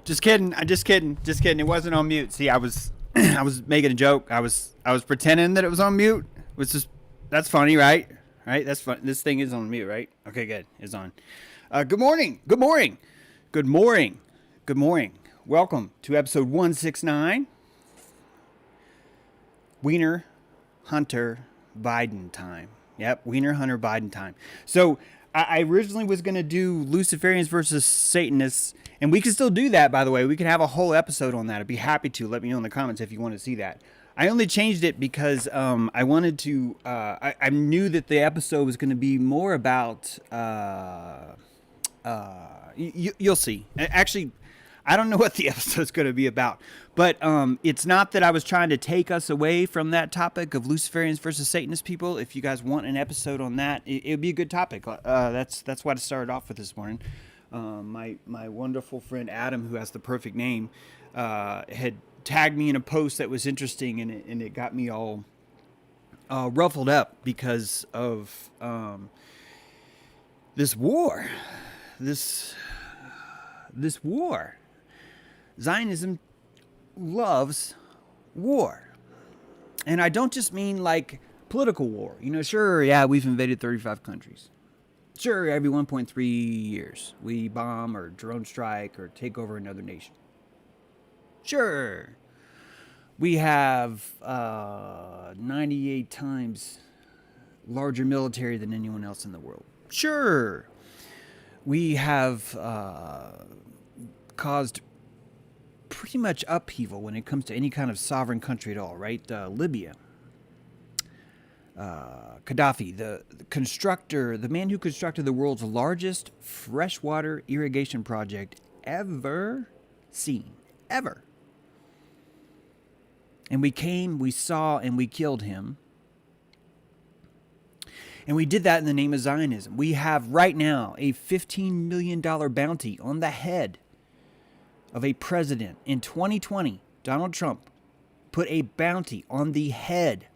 Just kidding. Just kidding. Just kidding. It wasn't on mute. See, I was I was making a joke. I was pretending that it was on mute. Which is that's funny, right? Right? That's fun. This thing is on mute, right? Okay, good. It's on. Good morning. Good morning. Good morning. Good morning. Welcome to episode 169. Wiener Hunter Biden time. Yep, Wiener Hunter Biden time. So I originally was going to do Luciferians versus Satanists, and we can still do that, by the way. We can have a whole episode on that. I'd be happy to. Let me know in the comments if you want to see that. I only changed it because I wanted to, I knew that the episode was going to be more about, you'll see. Actually, I don't know what the episode's going to be about, but it's not that I was trying to take us away from that topic of Luciferians versus Satanist people. If you guys want an episode on that, it would be a good topic. That's why I started off with this morning. My wonderful friend Adam, who has the perfect name, had tagged me in a post that was interesting, and it got me all ruffled up because of this war. This war. Zionism loves war. And I don't just mean like political war. You know, sure, yeah, we've invaded 35 countries. Sure, every 1.3 years we bomb or drone strike or take over another nation. Sure, we have 98 times larger military than anyone else in the world. Sure, we have caused pretty much upheaval when it comes to any kind of sovereign country at all, right? Libya. Gaddafi, the constructor, the man who constructed the world's largest freshwater irrigation project ever seen. Ever. And we came, we saw, and we killed him. And we did that in the name of Zionism. We have right now a $15 million bounty on the head of a president. In 2020, Donald Trump put a bounty on the head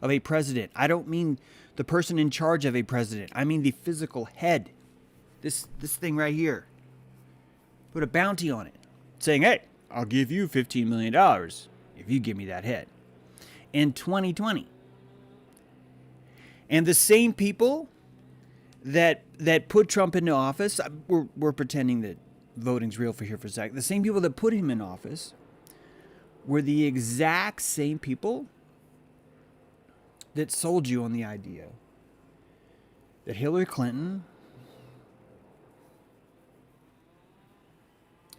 of a president. I don't mean the person in charge of a president. I mean the physical head. This thing right here. Put a bounty on it, saying, hey, I'll give you $15 million if you give me that head. In 2020. And the same people that put Trump into office, we're pretending that voting's real for here for a second. The same people that put him in office were the exact same people that sold you on the idea that Hillary Clinton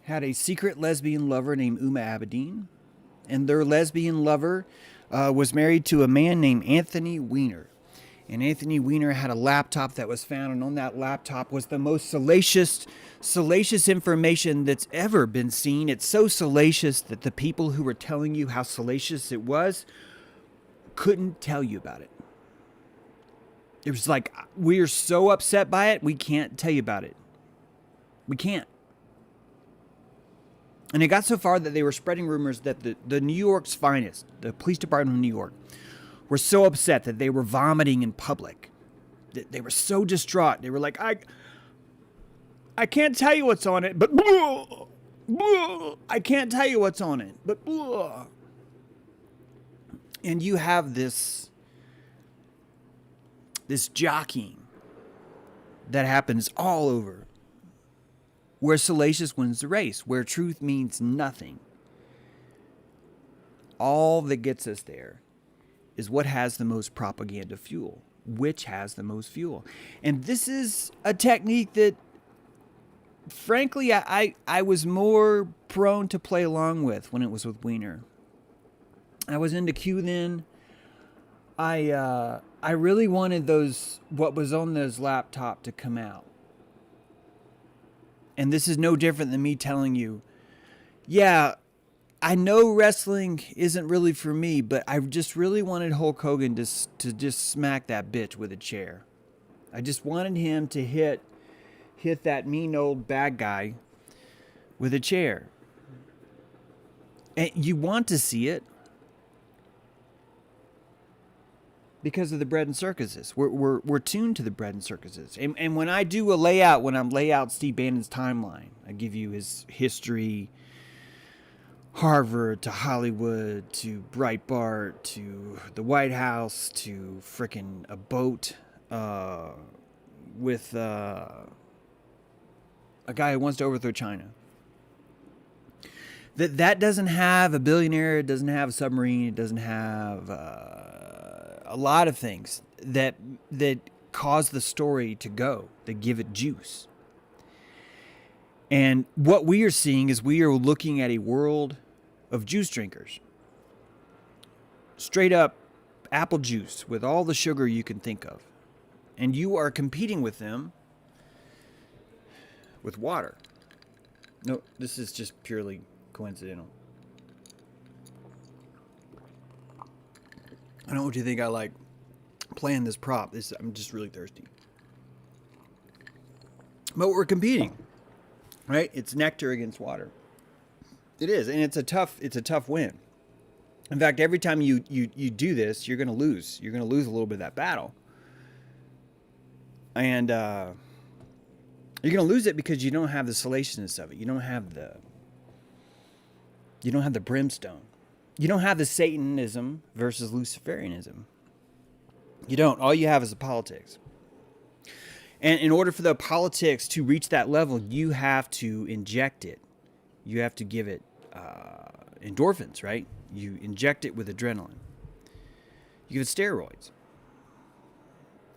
had a secret lesbian lover named Uma Abedin, and their lesbian lover was married to a man named Anthony Weiner. And Anthony Weiner had a laptop that was found, and on that laptop was the most salacious information that's ever been seen. It's so salacious that the people who were telling you how salacious it was couldn't tell you about it. It was like, we are so upset by it, we can't tell you about it. We can't. And it got so far that they were spreading rumors that the New York's finest, the police department of New York, were so upset that they were vomiting in public. They were so distraught. They were like, I can't tell you what's on it, but I can't tell you what's on it, but and you have this jockeying that happens all over, where salacious wins the race, where truth means nothing. All that gets us there is what has the most propaganda fuel, which has the most fuel. And this is a technique that, frankly, I was more prone to play along with when it was with Weiner. I was into Q then. I really wanted what was on those laptop to come out. And this is no different than me telling you, yeah, I know wrestling isn't really for me, but I just really wanted Hulk Hogan to just smack that bitch with a chair. I just wanted him to hit that mean old bad guy with a chair. And you want to see it because of the bread and circuses. We're tuned to the bread and circuses. And when I do a layout, when I'm lay out Steve Bannon's timeline, I give you his history, Harvard to Hollywood to Breitbart to the White House to frickin' a boat with a guy who wants to overthrow China. That doesn't have a billionaire, it doesn't have a submarine, it doesn't have a lot of things that cause the story to go, that give it juice. And what we are seeing is we are looking at a world of juice drinkers. Straight up apple juice with all the sugar you can think of. And you are competing with them with water. No, this is just purely coincidental. I don't know what you think I like playing this prop. I'm just really thirsty. But we're competing. Right? It's nectar against water. It is, and it's a tough win. In fact, every time you do this, you're going to lose. You're going to lose a little bit of that battle. And you're going to lose it because you don't have the salaciousness of it. You don't have the brimstone. You don't have the Satanism versus Luciferianism. You don't. All you have is the politics. And in order for the politics to reach that level, you have to inject it. You have to give it endorphins, right? You inject it with adrenaline. You give it steroids.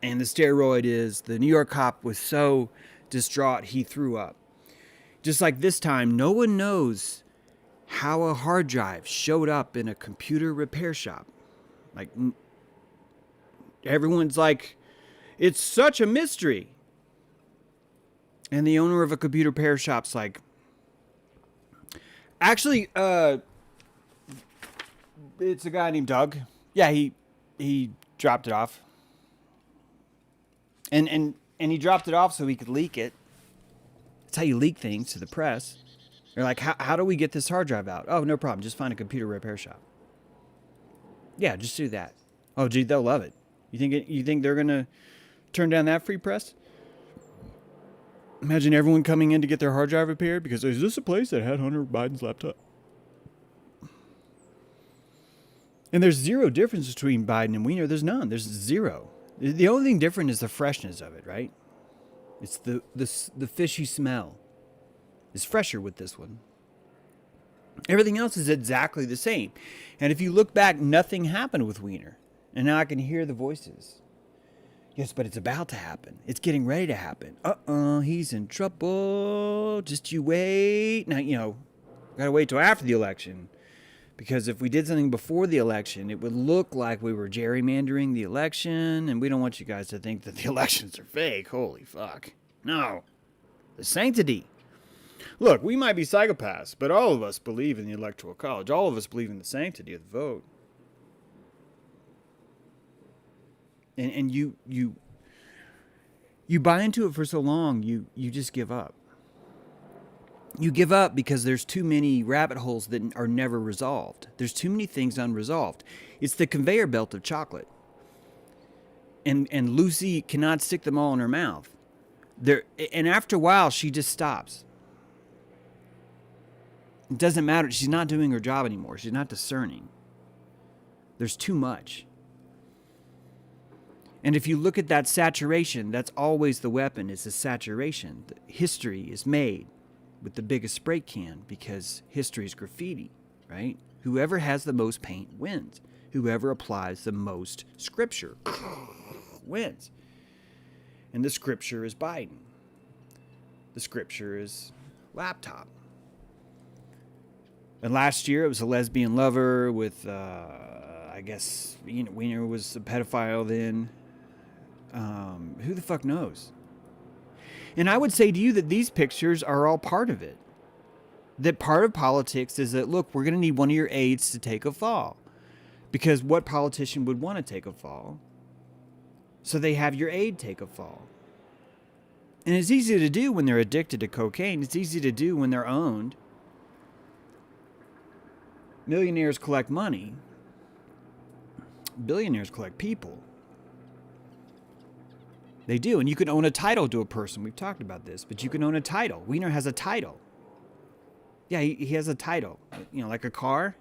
And the steroid is the New York cop was so distraught he threw up. Just like this time, no one knows how a hard drive showed up in a computer repair shop. Like, everyone's like, it's such a mystery. And the owner of a computer repair shop's like, actually, it's a guy named Doug. Yeah, he dropped it off. And he dropped it off so he could leak it. That's how you leak things to the press. They're like, how do we get this hard drive out? Oh, no problem. Just find a computer repair shop. Yeah, just do that. Oh, gee, they'll love it. You think they're gonna turn down that free press? Imagine everyone coming in to get their hard drive repaired because is this a place that had Hunter Biden's laptop? And there's zero difference between Biden and Weiner. There's none. There's zero. The only thing different is the freshness of it, right? It's the fishy smell. It's fresher with this one. Everything else is exactly the same. And if you look back, nothing happened with Weiner. And now I can hear the voices. Yes, but it's about to happen. It's getting ready to happen. He's in trouble. Just you wait. Now, gotta wait till after the election. Because if we did something before the election, it would look like we were gerrymandering the election. And we don't want you guys to think that the elections are fake. Holy fuck. No. The sanctity. Look, we might be psychopaths, but all of us believe in the Electoral College. All of us believe in the sanctity of the vote. And you buy into it for so long, you just give up. You give up because there's too many rabbit holes that are never resolved. There's too many things unresolved. It's the conveyor belt of chocolate. And Lucy cannot stick them all in her mouth. And after a while, she just stops. It doesn't matter. She's not doing her job anymore. She's not discerning. There's too much. And if you look at that saturation, that's always the weapon, is the saturation. History is made with the biggest spray can because history is graffiti, right? Whoever has the most paint wins. Whoever applies the most scripture wins. And the scripture is Biden. The scripture is laptop. And last year it was a lesbian lover with, I guess, Weiner was a pedophile then. Who the fuck knows? And I would say to you that these pictures are all part of it. That part of politics is that, look, we're going to need one of your aides to take a fall. Because what politician would want to take a fall? So they have your aide take a fall. And it's easy to do when they're addicted to cocaine. It's easy to do when they're owned. Millionaires collect money. Billionaires collect people. They do. And you can own a title to a person. We've talked about this. But you can own a title. Weiner has a title. Yeah, he has a title. Like a car.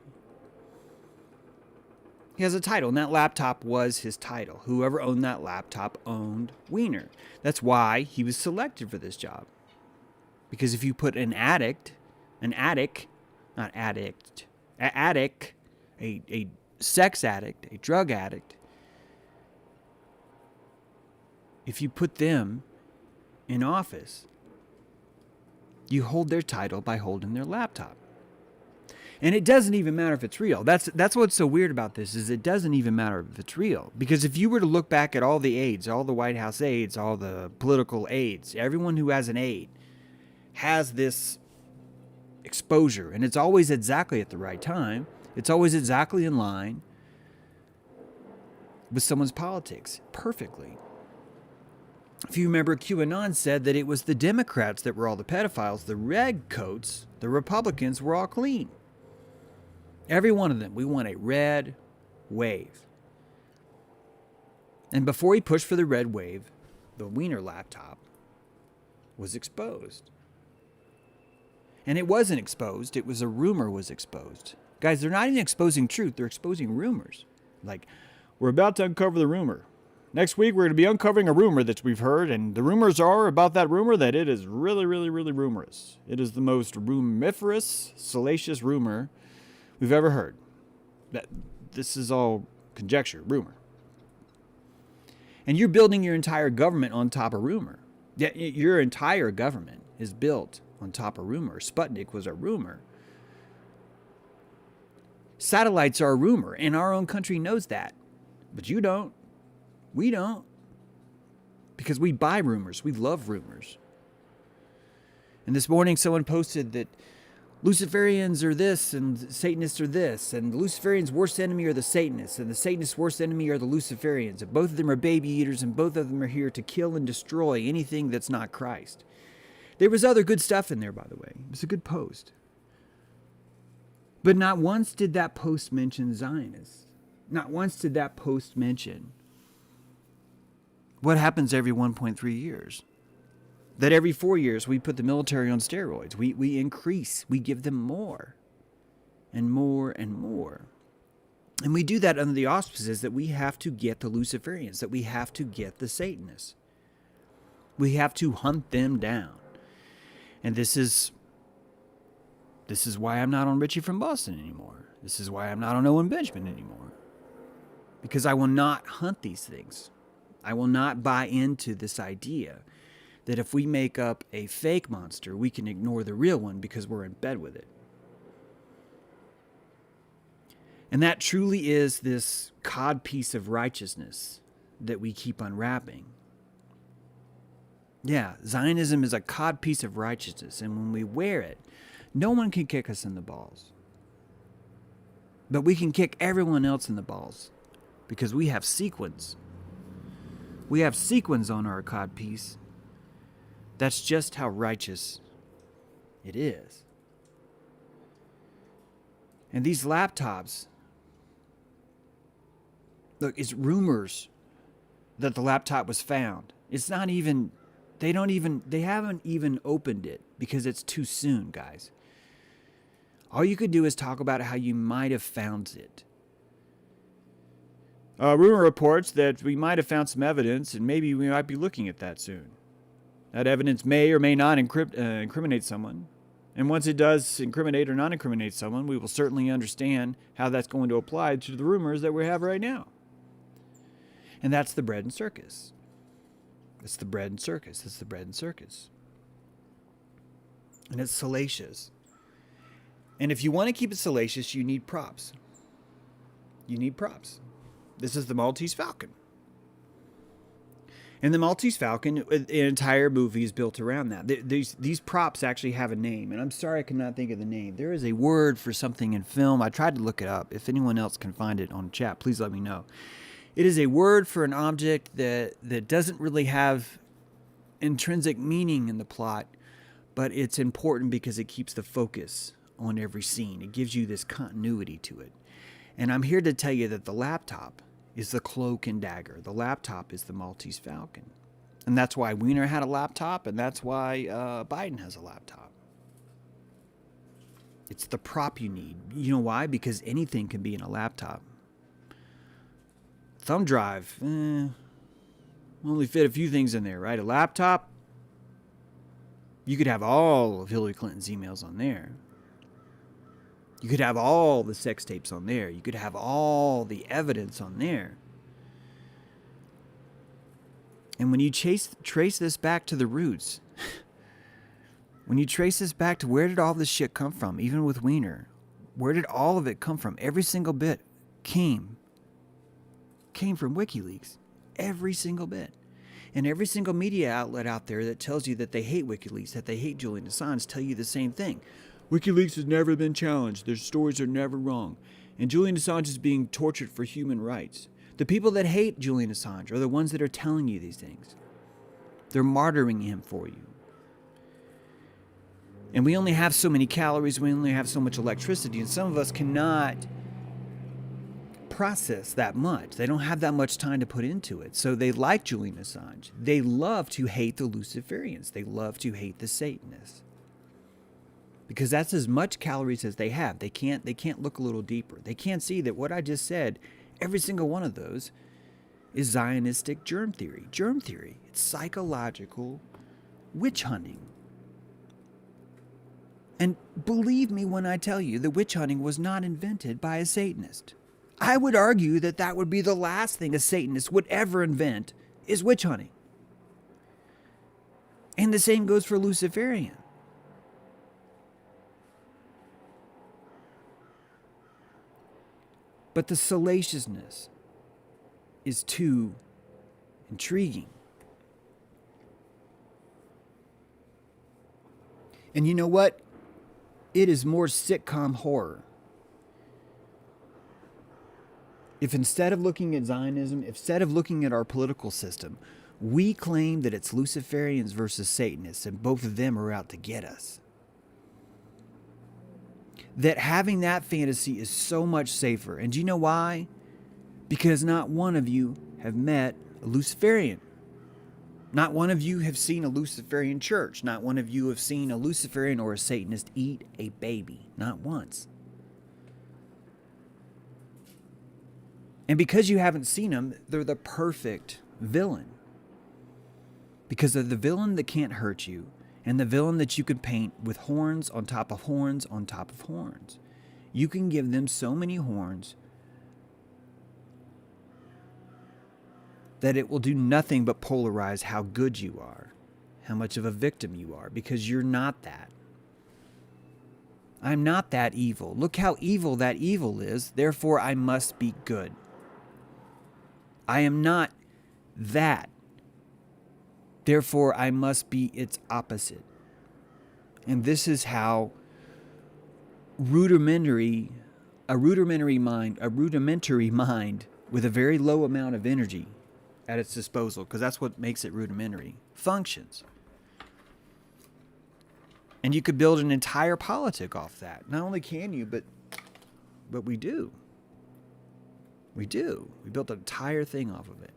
He has a title. And that laptop was his title. Whoever owned that laptop owned Weiner. That's why he was selected for this job. Because if you put a sex addict, a drug addict, if you put them in office, you hold their title by holding their laptop. And it doesn't even matter if it's real. That's what's so weird about this, is it doesn't even matter if it's real. Because if you were to look back at all the aides, all the White House aides, all the political aides, everyone who has an aide has this exposure. And it's always exactly at the right time. It's always exactly in line with someone's politics. Perfectly. If you remember, QAnon said that it was the Democrats that were all the pedophiles. The red coats, the Republicans, were all clean. Every one of them. We want a red wave. And before he pushed for the red wave, the Weiner laptop was exposed. And it wasn't exposed. It was a rumor was exposed. Guys, they're not even exposing truth. They're exposing rumors. Like, we're about to uncover the rumor. Next week, we're going to be uncovering a rumor that we've heard, and the rumors are about that rumor that it is really, really, really rumorous. It is the most rumiferous, salacious rumor we've ever heard. That this is all conjecture, rumor. And you're building your entire government on top of rumor. Yeah, your entire government is built on top of rumor. Sputnik was a rumor. Satellites are a rumor, and our own country knows that. But you don't. We don't. Because we buy rumors. We love rumors. And this morning someone posted that Luciferians are this and Satanists are this, and the Luciferians' worst enemy are the Satanists, and the Satanists' worst enemy are the Luciferians, and both of them are baby eaters, and both of them are here to kill and destroy anything that's not Christ. There was other good stuff in there, by the way. It was a good post. But not once did that post mention Zionists. Not once did that post mention what happens every 1.3 years. That every 4 years we put the military on steroids. We increase. We give them more and more and more. And we do that under the auspices that we have to get the Luciferians, that we have to get the Satanists. We have to hunt them down. And this is why I'm not on Richie from Boston anymore. This is why I'm not on Owen Benjamin anymore. Because I will not hunt these things. I will not buy into this idea that if we make up a fake monster, we can ignore the real one because we're in bed with it. And that truly is this codpiece of righteousness that we keep unwrapping. Yeah, Zionism is a codpiece of righteousness, and when we wear it, no one can kick us in the balls. But we can kick everyone else in the balls because we have sequins. We have sequins on our codpiece. That's just how righteous it is. And these laptops, look, it's rumors that the laptop was found. It's not even, they haven't even opened it because it's too soon, guys. All you could do is talk about how you might have found it. Rumor reports that we might have found some evidence and maybe we might be looking at that soon. That evidence may or may not incriminate someone. And once it does incriminate or not incriminate someone, we will certainly understand how that's going to apply to the rumors that we have right now. And that's the bread and circus. It's the bread and circus. It's the bread and circus. And it's salacious. And if you want to keep it salacious, you need props. You need props. This is the Maltese Falcon. And the Maltese Falcon, an entire movie is built around that. These props actually have a name, and I'm sorry I cannot think of the name. There is a word for something in film. I tried to look it up. If anyone else can find it on chat, please let me know. It is a word for an object that doesn't really have intrinsic meaning in the plot, but it's important because it keeps the focus on every scene. It gives you this continuity to it. And I'm here to tell you that the laptop is the cloak and dagger. The laptop is the Maltese Falcon. And that's why Weiner had a laptop, and that's why Biden has a laptop. It's the prop you need. You know why? Because anything can be in a laptop. Thumb drive, only fit a few things in there, right? A laptop, you could have all of Hillary Clinton's emails on there. You could have all the sex tapes on there. You could have all the evidence on there. And when you trace this back to the roots, when you trace this back to where did all this shit come from, even with Weiner, where did all of it come from? Every single bit came from WikiLeaks. Every single bit. And every single media outlet out there that tells you that they hate WikiLeaks, that they hate Julian Assange, tell you the same thing. WikiLeaks has never been challenged. Their stories are never wrong. And Julian Assange is being tortured for human rights. The people that hate Julian Assange are the ones that are telling you these things. They're martyring him for you. And we only have so many calories, we only have so much electricity, and some of us cannot process that much. They don't have that much time to put into it. So they like Julian Assange. They love to hate the Luciferians. They love to hate the Satanists. Because that's as much calories as they have. They can't look a little deeper. They can't see that what I just said, every single one of those is Zionistic germ theory. Germ theory. It's psychological witch hunting. And believe me when I tell you, the witch hunting was not invented by a Satanist. I would argue that that would be the last thing a Satanist would ever invent, is witch hunting. And the same goes for Luciferian. But the salaciousness is too intriguing. And you know what? It is more sitcom horror. If instead of looking at Zionism, instead of looking at our political system, we claim that it's Luciferians versus Satanists and both of them are out to get us. That having that fantasy is so much safer. And do you know why? Because not one of you have met a Luciferian. Not one of you have seen a Luciferian church. Not one of you have seen a Luciferian or a Satanist eat a baby. Not once. And because you haven't seen them, they're the perfect villain. Because they're the villain that can't hurt you, and the villain that you could paint with horns on top of horns on top of horns. You can give them so many horns that it will do nothing but polarize how good you are, how much of a victim you are, because you're not that. I'm not that evil. Look how evil that evil is, therefore I must be good. I am not that. Therefore, I must be its opposite. And this is how a rudimentary mind with a very low amount of energy at its disposal, because that's what makes it rudimentary, functions. And you could build an entire politic off that. Not only can you, but we do. We do. We built an entire thing off of it.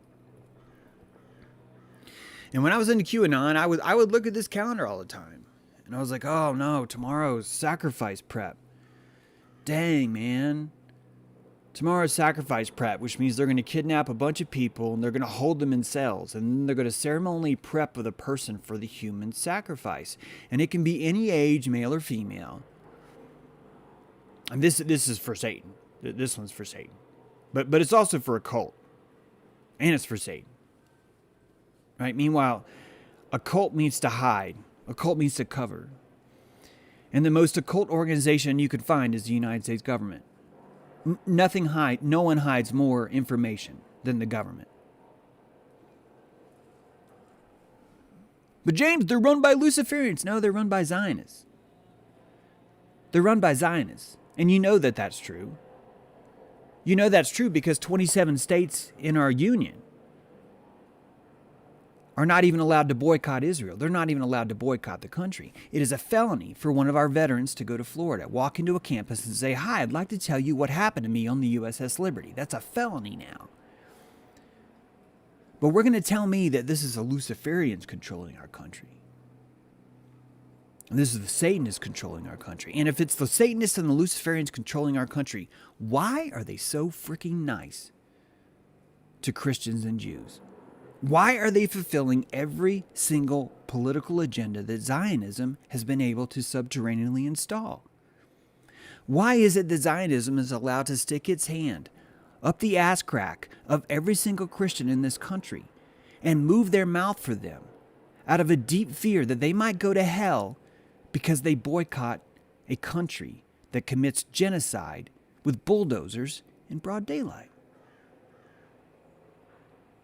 And when I was into QAnon, I would look at this calendar all the time. And I was like, oh no, tomorrow's sacrifice prep. Dang, man. Tomorrow's sacrifice prep, which means they're going to kidnap a bunch of people and they're going to hold them in cells. And then they're going to ceremonially prep with a person for the human sacrifice. And it can be any age, male or female. And this is for Satan. This one's for Satan. But it's also for a cult. And it's for Satan. Right? Meanwhile, a cult means to hide. A cult means to cover. And the most occult organization you could find is the United States government. No one hides more information than the government. But James, they're run by Luciferians. No, they're run by Zionists. They're run by Zionists. And you know that that's true. You know that's true because 27 states in our union are not even allowed to boycott Israel. They're not even allowed to boycott the country. It is a felony for one of our veterans to go to Florida, walk into a campus and say, hi, I'd like to tell you what happened to me on the USS Liberty. That's a felony now. But we're going to tell me that this is the Luciferians controlling our country. And this is the Satanists controlling our country. And if it's the Satanists and the Luciferians controlling our country, why are they so freaking nice to Christians and Jews? Why are they fulfilling every single political agenda that Zionism has been able to subterraneously install? Why is it that Zionism is allowed to stick its hand up the ass crack of every single Christian in this country and move their mouth for them out of a deep fear that they might go to hell because they boycott a country that commits genocide with bulldozers in broad daylight?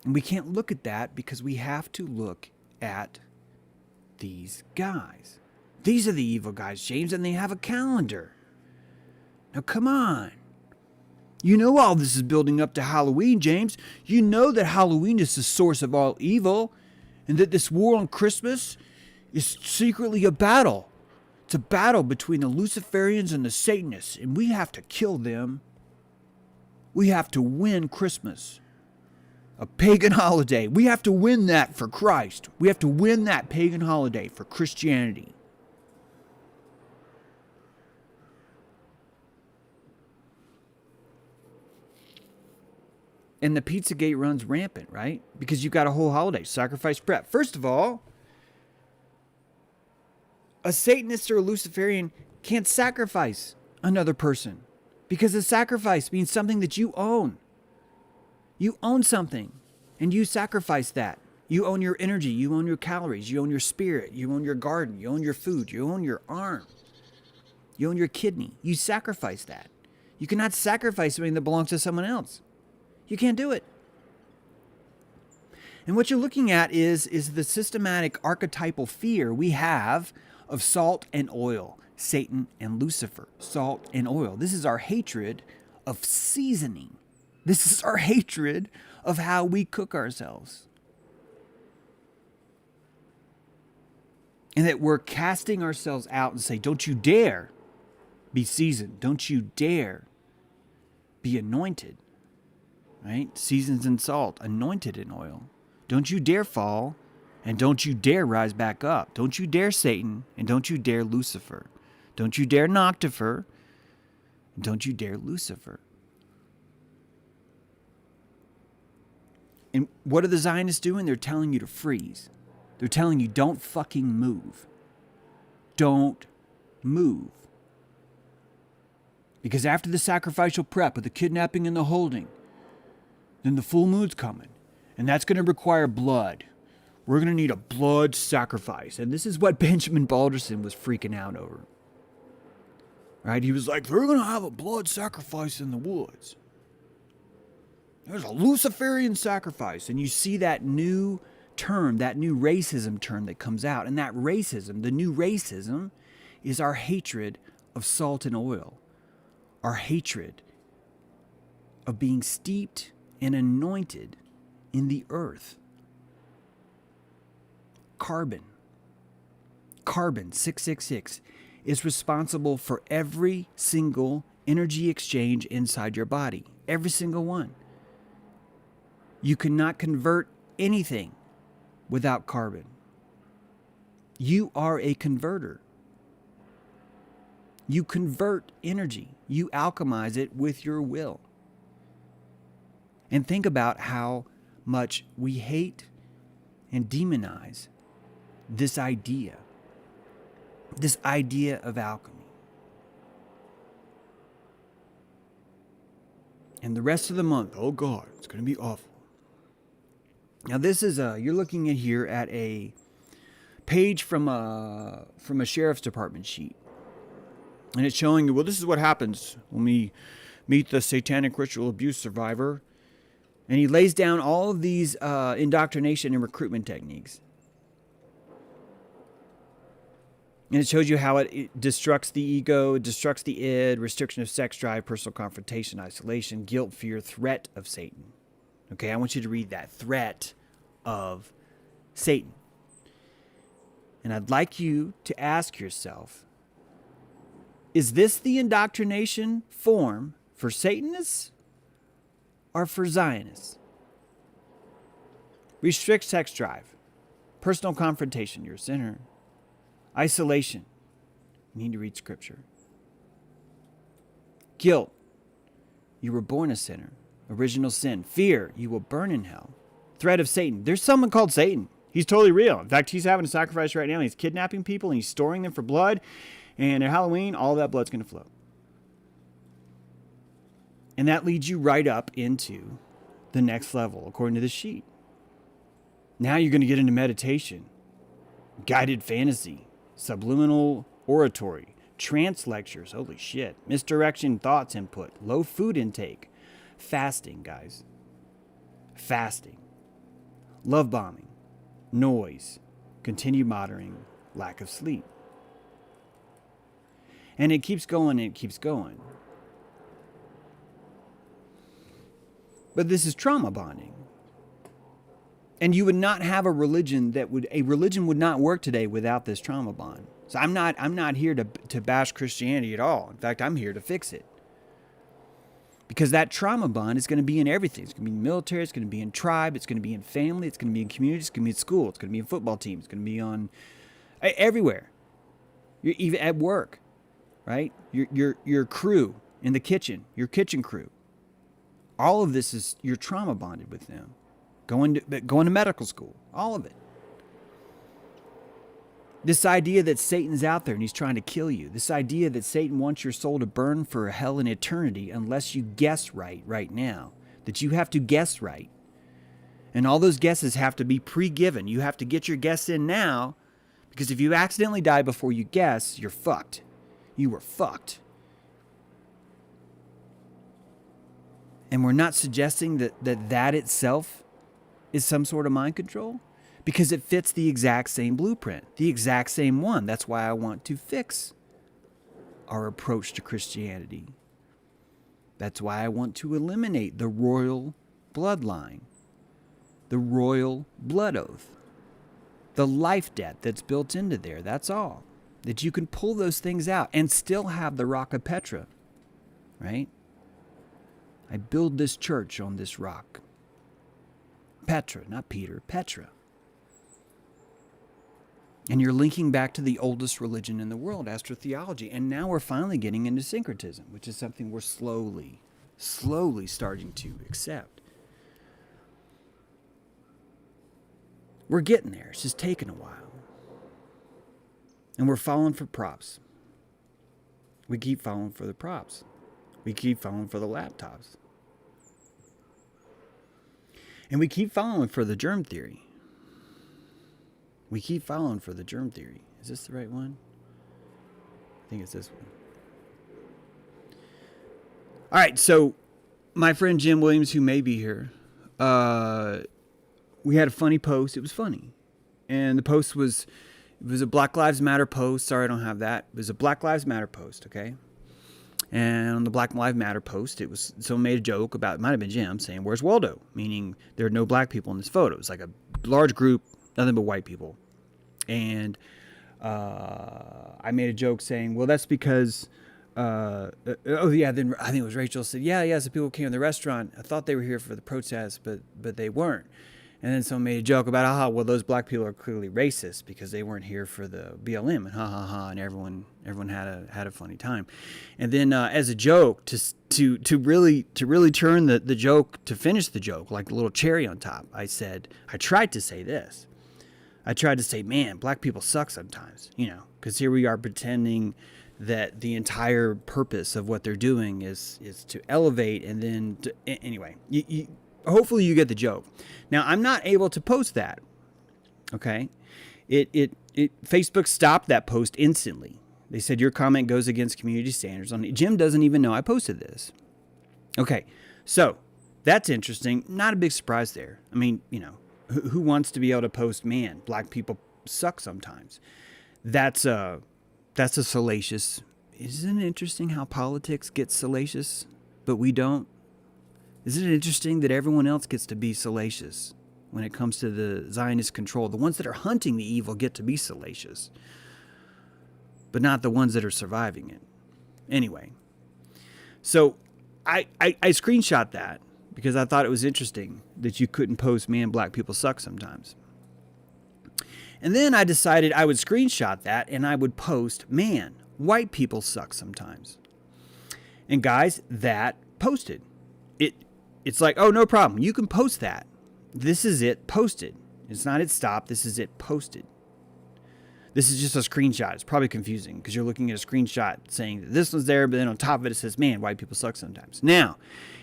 And we can't look at that because we have to look at these guys. These are the evil guys, James, and they have a calendar. Now, come on. You know all this is building up to Halloween, James. You know that Halloween is the source of all evil and that this war on Christmas is secretly a battle. It's a battle between the Luciferians and the Satanists, and we have to kill them. We have to win Christmas. A pagan holiday. We have to win that for Christ. We have to win that pagan holiday for Christianity. And the Pizzagate runs rampant, right? Because you've got a whole holiday, sacrifice prep. First of all, a Satanist or a Luciferian can't sacrifice another person because a sacrifice means something that you own. You own something. And you sacrifice that. You own your energy, you own your calories, you own your spirit, you own your garden, you own your food, you own your arm, you own your kidney. You sacrifice that. You cannot sacrifice something that belongs to someone else. You can't do it. And what you're looking at is the systematic archetypal fear we have of salt and oil, Satan and Lucifer, salt and oil. This is our hatred of seasoning. This is our hatred of how we cook ourselves. And that we're casting ourselves out and say, don't you dare be seasoned. Don't you dare be anointed. Right? Seasons in salt, anointed in oil. Don't you dare fall, and don't you dare rise back up. Don't you dare Satan, and don't you dare Lucifer. Don't you dare Noctifer, and don't you dare Lucifer. And what are the Zionists doing? They're telling you to freeze. They're telling you, don't fucking move. Don't move. Because after the sacrificial prep of the kidnapping and the holding, then the full moon's coming. And that's going to require blood. We're going to need a blood sacrifice. And this is what Benjamin Balderson was freaking out over. Right? He was like, they're going to have a blood sacrifice in the woods. There's a Luciferian sacrifice. And you see that new term, that new racism term that comes out. And that racism, the new racism, is our hatred of salt and oil. Our hatred of being steeped and anointed in the earth. Carbon 666, is responsible for every single energy exchange inside your body. Every single one. You cannot convert anything without carbon. You are a converter. You convert energy. You alchemize it with your will. And think about how much we hate and demonize this idea of alchemy. And the rest of the month, oh God, it's going to be awful. Now this is you're looking at here at a page from a sheriff's department sheet. And it's showing you, well, this is what happens when we meet the satanic ritual abuse survivor. And he lays down all of these indoctrination and recruitment techniques. And it shows you how it destructs the ego, destructs the id, restriction of sex drive, personal confrontation, isolation, guilt, fear, threat of Satan. Okay, I want you to read that. Threat of Satan. And I'd like you to ask yourself, is this the indoctrination form for Satanists or for Zionists? Restrict sex drive. Personal confrontation, you're a sinner. Isolation, you need to read Scripture. Guilt, you were born a sinner. Original sin. Fear, you will burn in hell. Threat of Satan. There's someone called Satan. He's totally real. In fact, he's having a sacrifice right now. He's kidnapping people and he's storing them for blood. And at Halloween, all that blood's going to flow. And that leads you right up into the next level, according to the sheet. Now you're going to get into meditation, guided fantasy, subliminal oratory, trance lectures, holy shit, misdirection thoughts input, low food intake, fasting, guys. Fasting. Love bombing, noise, continued monitoring, lack of sleep. And it keeps going and it keeps going. But this is trauma bonding. And you would not have a religion would not work today without this trauma bond. So I'm not here to bash Christianity at all. In fact, I'm here to fix it. Because that trauma bond is going to be in everything. It's going to be in the military, it's going to be in tribe, it's going to be in family, it's going to be in community, it's going to be in school, it's going to be in football teams, it's going to be on everywhere. You're even at work, right? Your crew in the kitchen, your kitchen crew. All of this is, you're trauma bonded with them. Going to medical school, all of it. This idea that Satan's out there and he's trying to kill you. This idea that Satan wants your soul to burn for hell in eternity unless you guess right now. That you have to guess right. And all those guesses have to be pre-given. You have to get your guess in now, because if you accidentally die before you guess, you're fucked. You were fucked. And we're not suggesting that itself is some sort of mind control, because it fits the exact same blueprint, the exact same one. That's why I want to fix our approach to Christianity. That's why I want to eliminate the royal bloodline, the royal blood oath, the life debt that's built into there. That's all. That you can pull those things out and still have the rock of Petra, right? I build this church on this rock. Petra, not Peter, Petra. And you're linking back to the oldest religion in the world, astrotheology. And now we're finally getting into syncretism, which is something we're slowly starting to accept. We're getting there. It's just taking a while. And we're falling for props. We keep falling for the props. We keep falling for the laptops. And we keep falling for the germ theory. We keep falling for the germ theory. Is this the right one? I think it's this one. All right, so my friend Jim Williams, who may be here, we had a funny post. It was funny. And the post was, it was a Black Lives Matter post. Sorry, I don't have that. It was a Black Lives Matter post, okay? And on the Black Lives Matter post, it was, someone made a joke about, it might have been Jim, saying, "Where's Waldo?" Meaning there are no black people in this photo. It's like a large group, nothing but white people. And I made a joke saying, well, that's because, then I think it was Rachel said, yeah, so people came to the restaurant. I thought they were here for the protest, but they weren't. And then someone made a joke about, well, those black people are clearly racist because they weren't here for the BLM, and and everyone had a funny time. And then as a joke to really turn the joke, to finish the joke, like a little cherry on top, I tried to say this. I tried to say, man, black people suck sometimes, because here we are pretending that the entire purpose of what they're doing is to elevate, and then anyway, hopefully you get the joke. Now, I'm not able to post that. Okay, Facebook stopped that post instantly. They said your comment goes against community standards. Jim doesn't even know I posted this. Okay, so that's interesting. Not a big surprise there. I mean, who wants to be able to post, man, black people suck sometimes? That's a salacious. Isn't it interesting how politics gets salacious, but we don't? Isn't it interesting that everyone else gets to be salacious when it comes to the Zionist control? The ones that are hunting the evil get to be salacious, but not the ones that are surviving it. Anyway, so I screenshot that because I thought it was interesting that you couldn't post, man, black people suck sometimes. And then I decided I would screenshot that and I would post, man, white people suck sometimes. And guys, that posted. It's like, oh, no problem. You can post that. This is it posted. It's not it stopped. This is it posted. This is just a screenshot. It's probably confusing because you're looking at a screenshot saying that this one's there, but then on top of it, it says, man, white people suck sometimes. Now,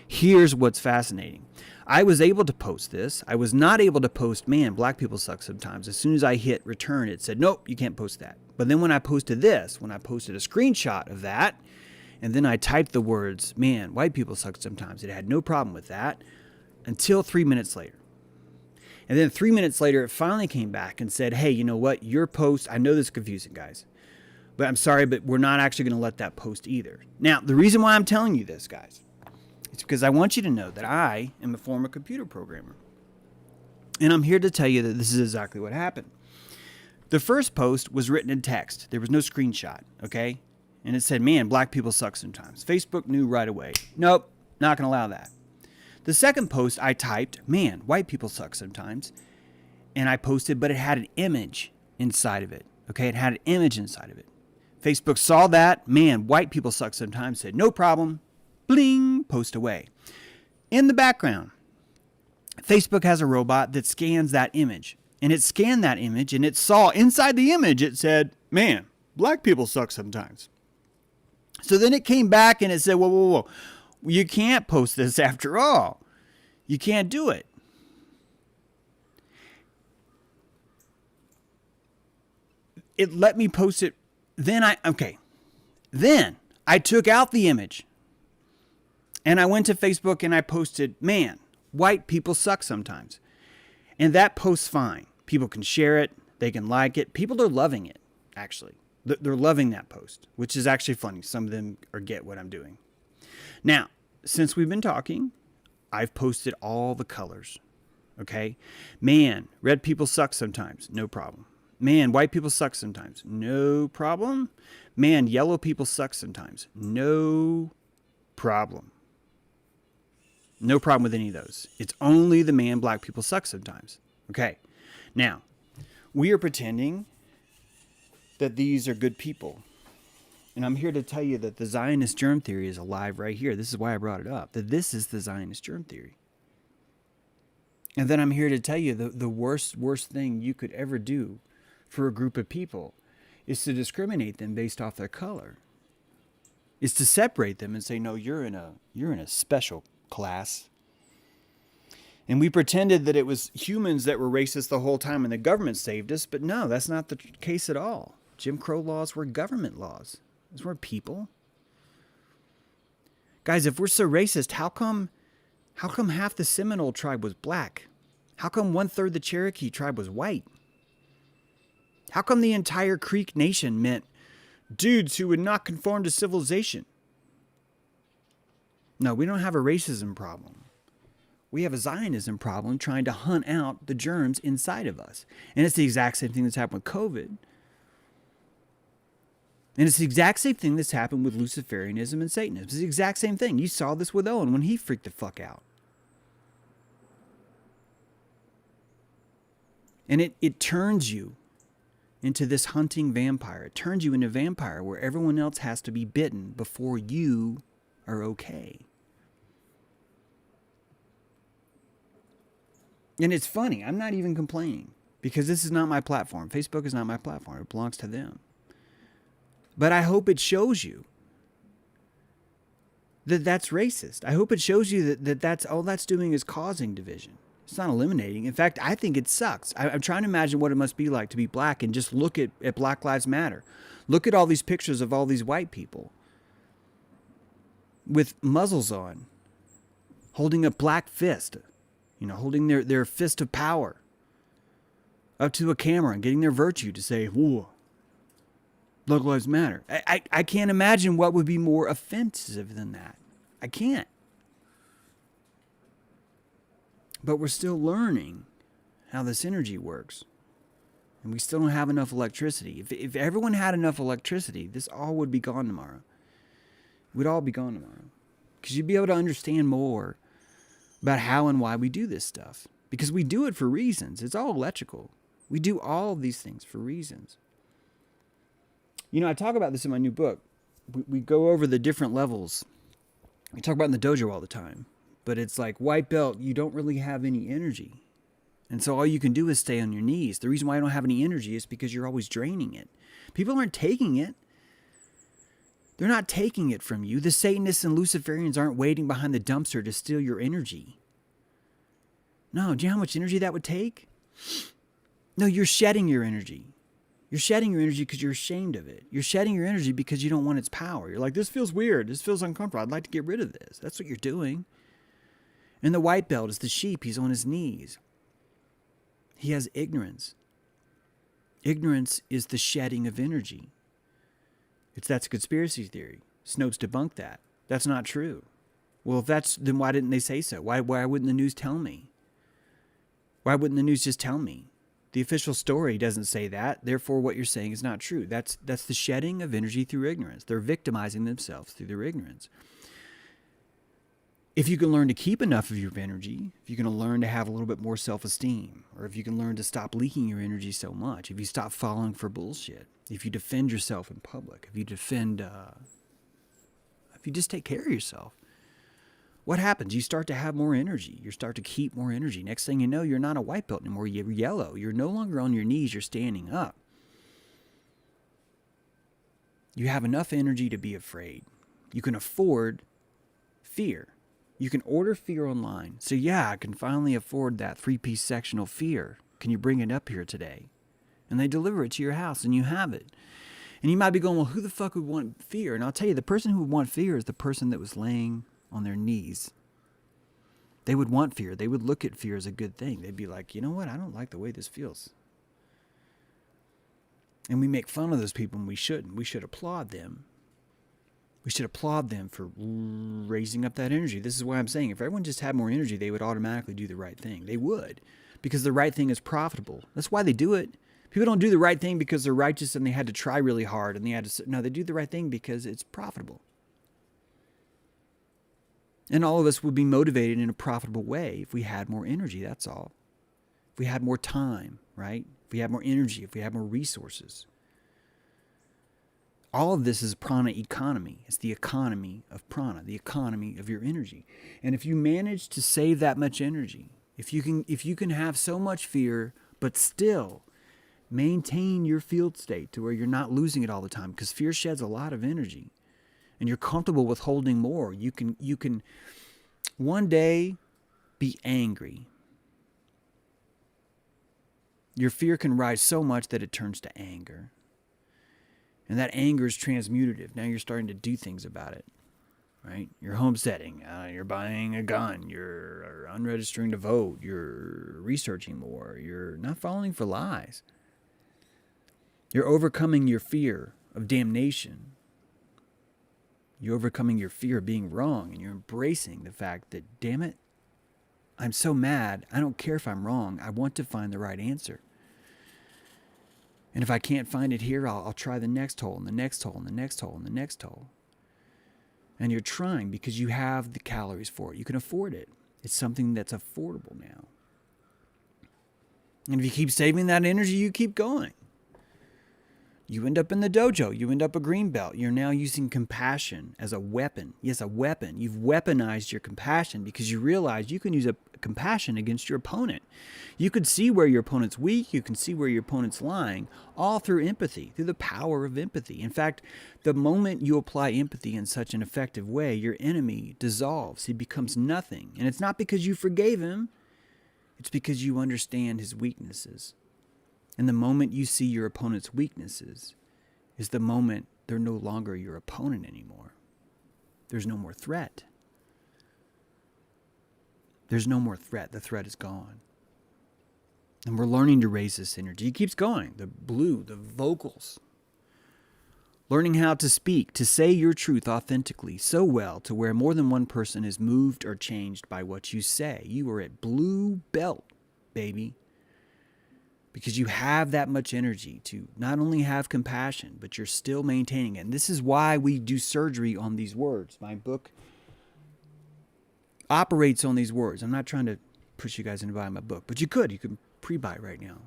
here's what's fascinating. I was able to post this. I was not able to post, man, black people suck sometimes. As soon as I hit return, it said, nope, you can't post that. But then when I posted this, when I posted a screenshot of that, and then I typed the words, man, white people suck sometimes, it had no problem with that until 3 minutes later. And then 3 minutes later, it finally came back and said, hey, you know what? Your post, I know this is confusing, guys, but I'm sorry, but we're not actually going to let that post either. Now, the reason why I'm telling you this, guys, is because I want you to know that I am a former computer programmer. And I'm here to tell you that this is exactly what happened. The first post was written in text. There was no screenshot, okay? And it said, man, black people suck sometimes. Facebook knew right away. Nope, not going to allow that. The second post, I typed, man, white people suck sometimes. And I posted, but it had an image inside of it. Okay, it had an image inside of it. Facebook saw that, man, white people suck sometimes, said, no problem, bling, post away. In the background, Facebook has a robot that scans that image. And it scanned that image, and it saw inside the image, it said, man, black people suck sometimes. So then it came back and it said, whoa. You can't post this after all. You can't do it. it let me post it. Then I took out the image and I went to Facebook and I posted, man, white people suck sometimes. And that post's fine. People can share it. They can like it. People are loving it, actually. They're loving that post, which is actually funny. Some of them get what I'm doing. Now, since we've been talking, I've posted all the colors. Okay? Man, red people suck sometimes. No problem. Man, white people suck sometimes. No problem. Man, yellow people suck sometimes. No problem. No problem with any of those. It's only the man, black people suck sometimes. Okay. Now, we are pretending that these are good people. And I'm here to tell you that the Zionist germ theory is alive right here. This is why I brought it up. That this is the Zionist germ theory. And then I'm here to tell you the worst thing you could ever do for a group of people is to discriminate them based off their color. Is to separate them and say, no, you're in a special class. And we pretended that it was humans that were racist the whole time and the government saved us, but no, that's not the case at all. Jim Crow laws were government laws. Those weren't people. Guys, if we're so racist, how come half the Seminole tribe was black? How come 1/3 the Cherokee tribe was white? How come the entire Creek Nation meant dudes who would not conform to civilization? No, we don't have a racism problem. We have a Zionism problem trying to hunt out the germs inside of us. And it's the exact same thing that's happened with COVID. And it's the exact same thing that's happened with Luciferianism and Satanism. It's the exact same thing. You saw this with Owen when he freaked the fuck out. And it turns you into this hunting vampire. It turns you into a vampire where everyone else has to be bitten before you are okay. And it's funny. I'm not even complaining because this is not my platform. Facebook is not my platform. It belongs to them. But I hope it shows you that that's racist. I hope it shows you that that's all that's doing is causing division. It's not eliminating. In fact, I think it sucks. I'm trying to imagine what it must be like to be black and just look at Black Lives Matter. Look at all these pictures of all these white people with muzzles on, holding a black fist, holding their fist of power up to a camera and getting their virtue to say, whoa, Black Lives Matter. I can't imagine what would be more offensive than that. I can't. But we're still learning how this energy works. And we still don't have enough electricity. If everyone had enough electricity, this all would be gone tomorrow. It would all be gone tomorrow. Because you'd be able to understand more about how and why we do this stuff. Because we do it for reasons. It's all electrical. We do all of these things for reasons. I talk about this in my new book. We go over the different levels. We talk about it in the dojo all the time. But it's like white belt, you don't really have any energy. And so all you can do is stay on your knees. The reason why I don't have any energy is because you're always draining it. People aren't taking it. They're not taking it from you. The Satanists and Luciferians aren't waiting behind the dumpster to steal your energy. No, do you know how much energy that would take? No, you're shedding your energy. You're shedding your energy because you're ashamed of it. You're shedding your energy because you don't want its power. You're like, this feels weird. This feels uncomfortable. I'd like to get rid of this. That's what you're doing. And the white belt is the sheep. He's on his knees. He has ignorance. Ignorance is the shedding of energy. That's a conspiracy theory. Snopes debunked that. That's not true. Well, if that's, then why didn't they say so? Why wouldn't the news tell me? Why wouldn't the news just tell me? The official story doesn't say that. Therefore, what you're saying is not true. That's the shedding of energy through ignorance. They're victimizing themselves through their ignorance. If you can learn to keep enough of your energy, if you can learn to have a little bit more self-esteem, or if you can learn to stop leaking your energy so much, if you stop falling for bullshit, if you defend yourself in public, if you just take care of yourself, what happens? You start to have more energy. You start to keep more energy. Next thing you know, you're not a white belt anymore. You're yellow. You're no longer on your knees. You're standing up. You have enough energy to be afraid. You can afford fear. You can order fear online. So yeah, I can finally afford that 3-piece sectional fear. Can you bring it up here today? and they deliver it to your house and you have it. And you might be going, well, who the fuck would want fear? And I'll tell you, the person who would want fear is the person that was laying on their knees. They would want fear. They would look at fear as a good thing. They'd be like, you know what? I don't like the way this feels. And we make fun of those people, and we shouldn't. We should applaud them. We should applaud them for raising up that energy. This is why I'm saying if everyone just had more energy, they would automatically do the right thing. They would, because the right thing is profitable. That's why they do it. People don't do the right thing because they're righteous and they had to try really hard and they had to. No, they do the right thing because it's profitable. And all of us would be motivated in a profitable way if we had more energy. That's all. If we had more time, right? If we had more energy, if we had more resources. All of this is prana economy. It's the economy of prana, the economy of your energy. And if you manage to save that much energy, if you can have so much fear, but still maintain your field state to where you're not losing it all the time, because fear sheds a lot of energy, and you're comfortable with holding more. You can one day be angry. Your fear can rise so much that it turns to anger. And that anger is transmutative. Now you're starting to do things about it, right? You're homesteading. You're buying a gun. You're unregistering to vote. You're researching more. You're not falling for lies. You're overcoming your fear of damnation. You're overcoming your fear of being wrong. And you're embracing the fact that, damn it, I'm so mad. I don't care if I'm wrong. I want to find the right answer. And if I can't find it here, I'll try the next hole and the next hole and the next hole and the next hole. And you're trying because you have the calories for it. You can afford it. It's something that's affordable now. And if you keep saving that energy, you keep going. You end up in the dojo. You end up a green belt. You're now using compassion as a weapon. Yes, a weapon. You've weaponized your compassion because you realize you can use a compassion against your opponent. You could see where your opponent's weak. You can see where your opponent's lying, all through empathy, through the power of empathy. In fact, the moment you apply empathy in such an effective way, your enemy dissolves. He becomes nothing. And it's not because you forgave him. It's because you understand his weaknesses. And the moment you see your opponent's weaknesses is the moment they're no longer your opponent anymore. There's no more threat. There's no more threat. The threat is gone. And we're learning to raise this energy. It keeps going. The blue, the vocals. Learning how to speak, to say your truth authentically so well to where more than one person is moved or changed by what you say. You are at blue belt, baby. Because you have that much energy to not only have compassion, but you're still maintaining it. And this is why we do surgery on these words. My book operates on these words. I'm not trying to push you guys into buying my book, but you could pre-buy right now.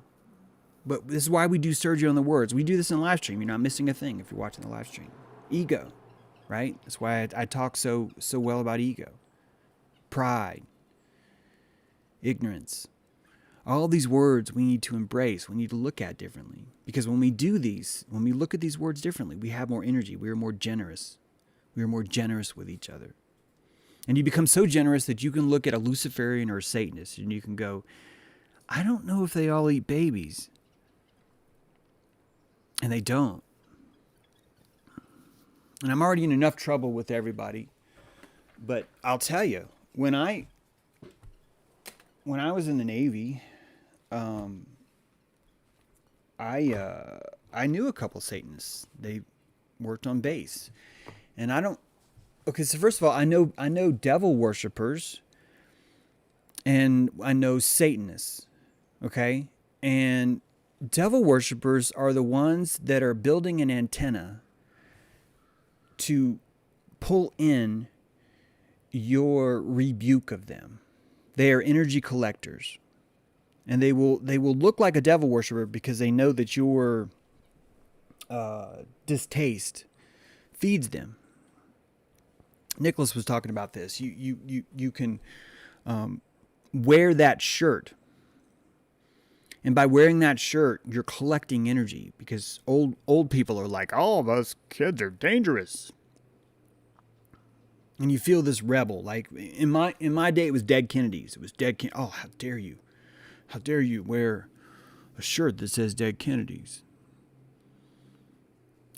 But this is why we do surgery on the words. We do this in the live stream. You're not missing a thing if you're watching the live stream. Ego, right? That's why I talk so well about ego. Pride. Ignorance. All these words we need to embrace, we need to look at differently. Because when we do these, when we look at these words differently, we have more energy. We are more generous. We are more generous with each other. And you become so generous that you can look at a Luciferian or a Satanist and you can go, I don't know if they all eat babies. And they don't. And I'm already in enough trouble with everybody. But I'll tell you, when I was in the Navy, I knew a couple Satanists. They worked on base, and I don't. Okay, so first of all, I know devil worshippers, and I know Satanists. Okay, and devil worshippers are the ones that are building an antenna to pull in your rebuke of them. They are energy collectors. And they will look like a devil worshiper because they know that your distaste feeds them. Nicholas was talking about this. You can wear that shirt. And by wearing that shirt, you're collecting energy because old people are like, all of us kids are dangerous. And you feel this rebel. Like in my day, it was Dead Kennedys. It was Dead Kennedys. Oh, how dare you? How dare you wear a shirt that says Dead Kennedys.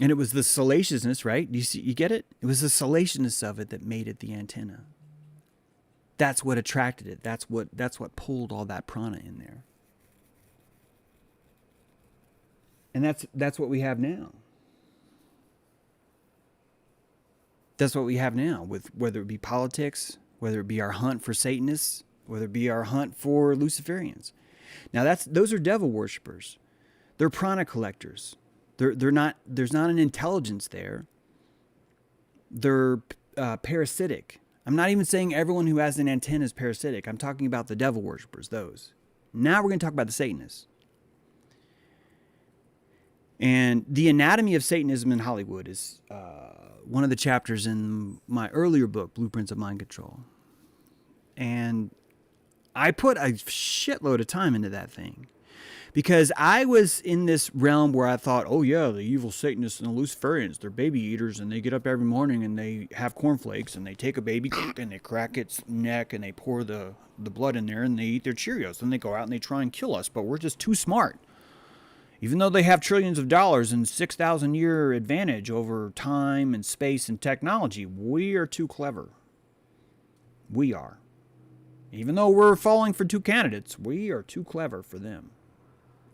And it was the salaciousness, right? You get it? It was the salaciousness of it that made it the antenna. That's what attracted it. That's what pulled all that prana in there. And that's what we have now. That's what we have now, with whether it be politics, whether it be our hunt for Satanists, whether it be our hunt for Luciferians. Now those are devil worshippers. They're prana collectors. They're not. There's not an intelligence there. They're parasitic. I'm not even saying everyone who has an antenna is parasitic. I'm talking about the devil worshippers. Those. Now we're going to talk about the Satanists. And the anatomy of Satanism in Hollywood is one of the chapters in my earlier book, Blueprints of Mind Control. And I put a shitload of time into that thing. Because I was in this realm where I thought, oh yeah, the evil Satanists and the Luciferians, they're baby eaters, and they get up every morning and they have cornflakes, and they take a baby and they crack its neck and they pour the blood in there and they eat their Cheerios. Then they go out and they try and kill us, but we're just too smart. Even though they have trillions of dollars and 6,000 year advantage over time and space and technology, we are too clever. We are. Even though we're falling for two candidates, we are too clever for them.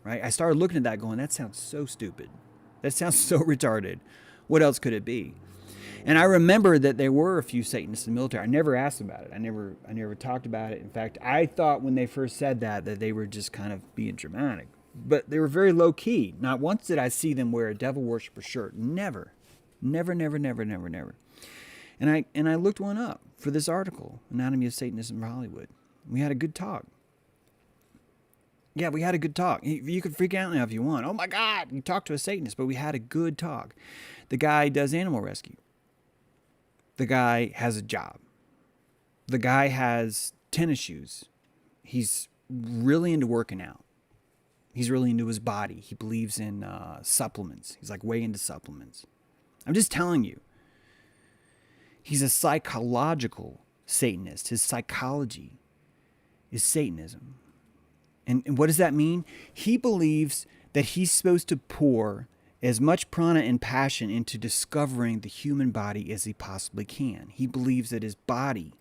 Right? I started looking at that going, that sounds so stupid. That sounds so retarded. What else could it be? And I remember that there were a few Satanists in the military. I never asked about it. I never talked about it. In fact, I thought when they first said that they were just kind of being dramatic. But they were very low key. Not once did I see them wear a devil worshiper shirt. Never. Never. And I looked one up for this article, Anatomy of Satanism in Hollywood. We had a good talk. Yeah, we had a good talk. You can freak out now if you want. Oh my God, you talked to a Satanist, but we had a good talk. The guy does animal rescue. The guy has a job. The guy has tennis shoes. He's really into working out. He's really into his body. He believes in supplements. He's like way into supplements. I'm just telling you. He's a psychological Satanist. His psychology is Satanism. And what does that mean? He believes that he's supposed to pour as much prana and passion into discovering the human body as he possibly can. He believes that his body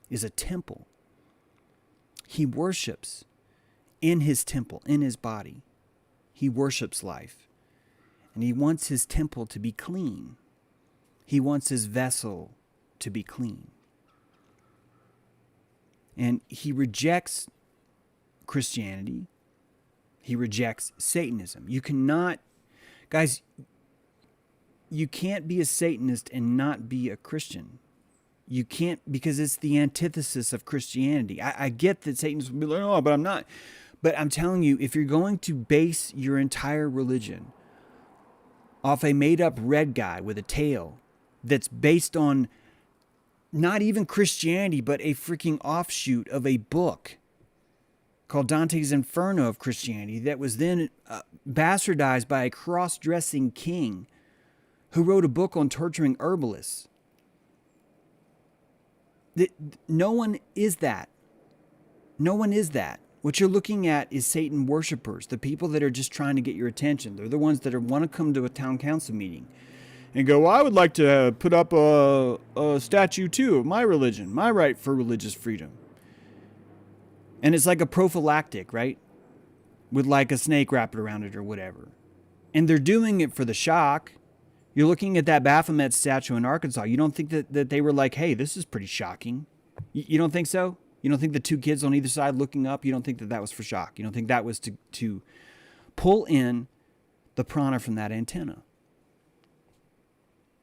is a temple. He worships in his temple, in his body. He worships life. And he wants his temple to be clean. He wants his vessel to be clean. And he rejects Christianity. He rejects Satanism. You cannot, guys, you can't be a Satanist and not be a Christian. You can't, because it's the antithesis of Christianity. I get that Satanists will be like, oh, but I'm not. But I'm telling you, if you're going to base your entire religion off a made-up red guy with a tail that's based on not even Christianity, but a freaking offshoot of a book called Dante's Inferno of Christianity that was then bastardized by a cross-dressing king who wrote a book on torturing herbalists. No one is that. No one is that. What you're looking at is Satan worshipers, the people that are just trying to get your attention. They're the ones that want to come to a town council meeting and go, well, I would like to put up a statue too of my religion, my right for religious freedom. And it's like a prophylactic, right? With like a snake wrapped around it or whatever. And they're doing it for the shock. You're looking at that Baphomet statue in Arkansas. You don't think that they were like, hey, this is pretty shocking. You don't think so? You don't think the two kids on either side looking up, you don't think that was for shock? You don't think that was to pull in the prana from that antenna?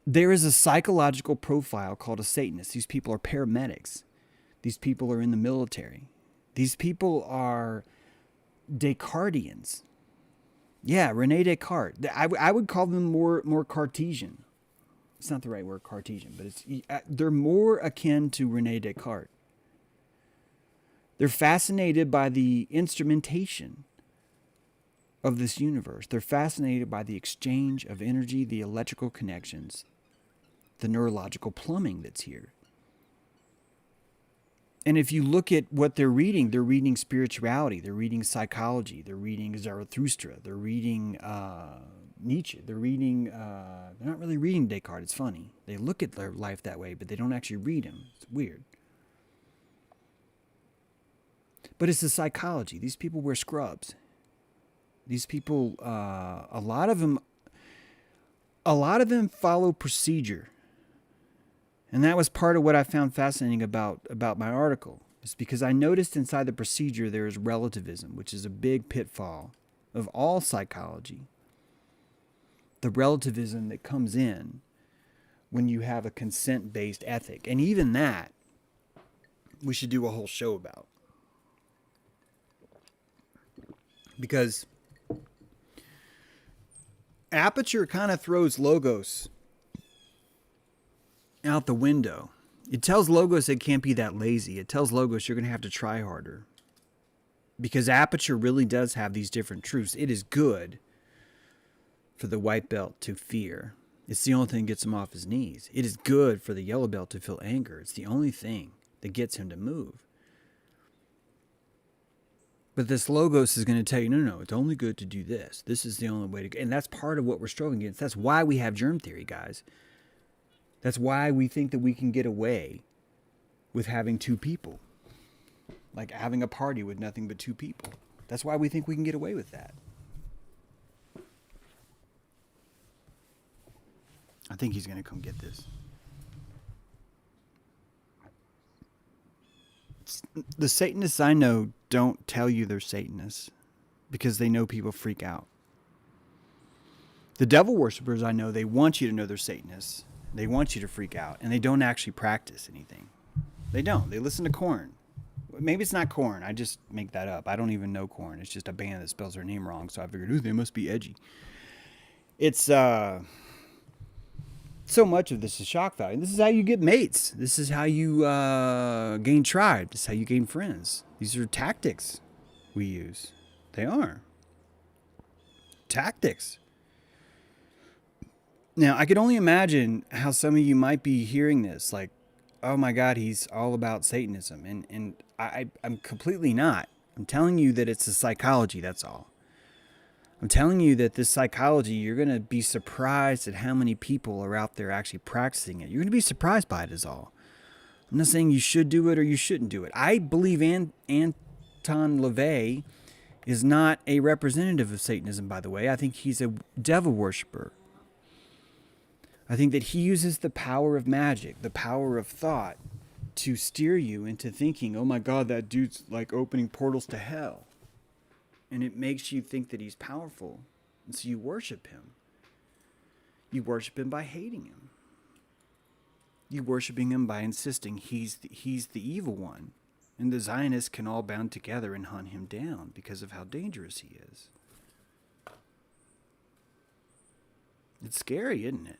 There is a psychological profile called a Satanist. These people are paramedics. These people are in the military. These people are Descartians. Yeah, Rene Descartes. I would call them more Cartesian. It's not the right word, Cartesian, but they're more akin to Rene Descartes. They're fascinated by the instrumentation of this universe. They're fascinated by the exchange of energy, the electrical connections, the neurological plumbing that's here. And if you look at what they're reading spirituality, they're reading psychology, they're reading Zarathustra, they're reading Nietzsche, they're not really reading Descartes. It's funny. They look at their life that way, but they don't actually read him. It's weird. But it's the psychology. These people wear scrubs. These people, a lot of them follow procedure. And that was part of what I found fascinating about my article. It's because I noticed inside the procedure there is relativism, which is a big pitfall of all psychology. The relativism that comes in when you have a consent-based ethic. And even that, we should do a whole show about. Because Aperture kind of throws Logos out the window. It tells Logos it can't be that lazy. It tells Logos you're going to have to try harder. Because Aperture really does have these different truths. It is good for the white belt to fear. It's the only thing that gets him off his knees. It is good for the yellow belt to feel anger. It's the only thing that gets him to move. But this Logos is going to tell you, no, it's only good to do this. This is the only way to go. And that's part of what we're struggling against. That's why we have germ theory, guys. That's why we think that we can get away with having two people. Like having a party with nothing but two people. That's why we think we can get away with that. I think he's going to come get this. The Satanists I know don't tell you they're Satanists because they know people freak out. The devil worshippers I know, they want you to know they're Satanists. They want you to freak out, and they don't actually practice anything. They don't. They listen to Korn. Maybe it's not Korn. I just make that up. I don't even know Korn. It's just a band that spells their name wrong, so I figured, ooh, they must be edgy. It's, so much of this is shock value. This is how you get mates. This is how you gain tribe. This is how you gain friends. These are tactics we use. They are. Tactics. Now, I could only imagine how some of you might be hearing this, like, oh my God, he's all about Satanism. And I'm completely not. I'm telling you that it's a psychology, that's all. I'm telling you that this psychology, you're going to be surprised at how many people are out there actually practicing it. You're going to be surprised by it is all. I'm not saying you should do it or you shouldn't do it. I believe Anton LaVey is not a representative of Satanism, by the way. I think he's a devil worshiper. I think that he uses the power of magic, the power of thought, to steer you into thinking, oh my God, that dude's like opening portals to hell. And it makes you think that he's powerful. And so you worship him. You worship him by hating him. You worshiping him by insisting he's the evil one. And the Zionists can all band together and hunt him down because of how dangerous he is. It's scary, isn't it?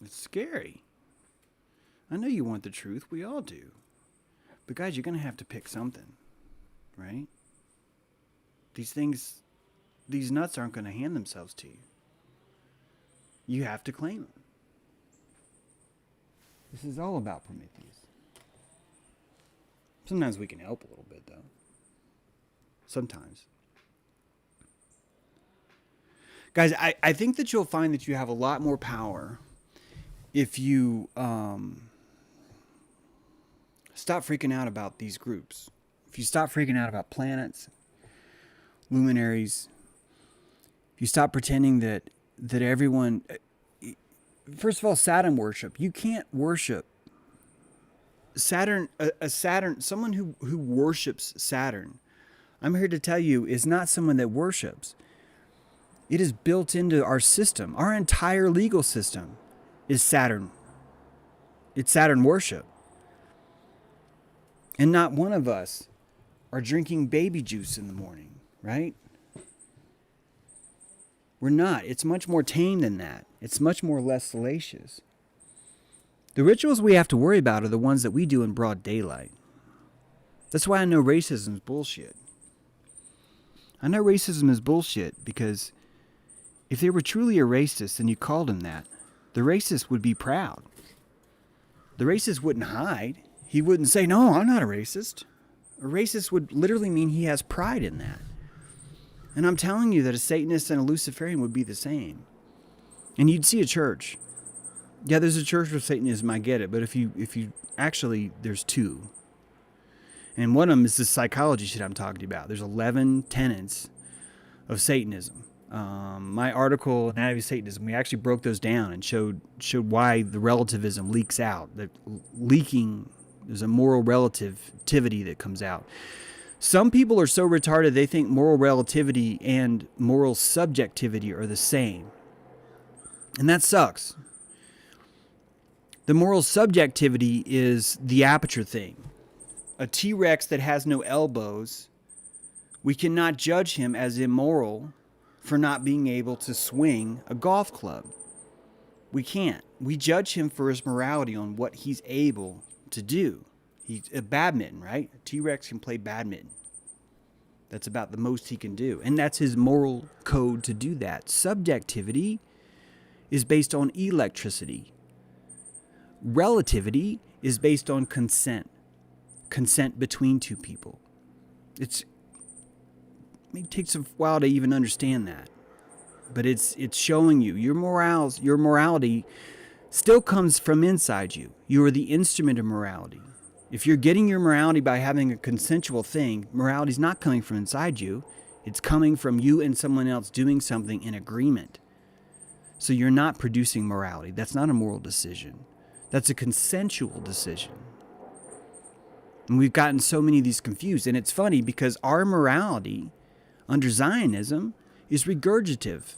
It's scary. I know you want the truth. We all do. But guys, you're going to have to pick something. Right? These nuts aren't going to hand themselves to you. You have to claim them. This is all about Prometheus. Sometimes we can help a little bit, though. Sometimes. Guys, I think that you'll find that you have a lot more power if you stop freaking out about these groups. If you stop freaking out about planets, luminaries, if you stop pretending that everyone... First of all, Saturn worship. You can't worship Saturn. Someone who worships Saturn, I'm here to tell you, is not someone that worships. It is built into our system. Our entire legal system is Saturn. It's Saturn worship. And not one of us are drinking baby juice in the morning, right? We're not. It's much more tame than that. It's much more less salacious. The rituals we have to worry about are the ones that we do in broad daylight. That's why I know racism is bullshit. I know racism is bullshit because if they were truly a racist and you called him that, the racist would be proud. The racist wouldn't hide. he wouldn't say, no, I'm not a racist. A racist would literally mean he has pride in that. And I'm telling you that a Satanist and a Luciferian would be the same. And you'd see a church. Yeah, there's a church of Satanism, I get it. But if you actually, there's two. And one of them is the psychology shit I'm talking about. There's 11 tenets of Satanism. My article, Anatomy of Satanism, we actually broke those down and showed why the relativism leaks out. That leaking, there's a moral relativity that comes out. Some people are so retarded they think moral relativity and moral subjectivity are the same. And that sucks. The moral subjectivity is the aperture thing. A T-Rex that has no elbows, we cannot judge him as immoral for not being able to swing a golf club. We can't. We judge him for his morality on what he's able to do. He's a badminton, right? A T-Rex can play badminton. That's about the most he can do. And that's his moral code to do that. Subjectivity is based on electricity. Relativity is based on consent. Consent between two people. It takes a while to even understand that. But it's showing you your morality still comes from inside you. You are the instrument of morality. If you're getting your morality by having a consensual thing, morality is not coming from inside you. It's coming from you and someone else doing something in agreement. So you're not producing morality. That's not a moral decision. That's a consensual decision. And we've gotten so many of these confused. And it's funny because our morality under Zionism is regurgitative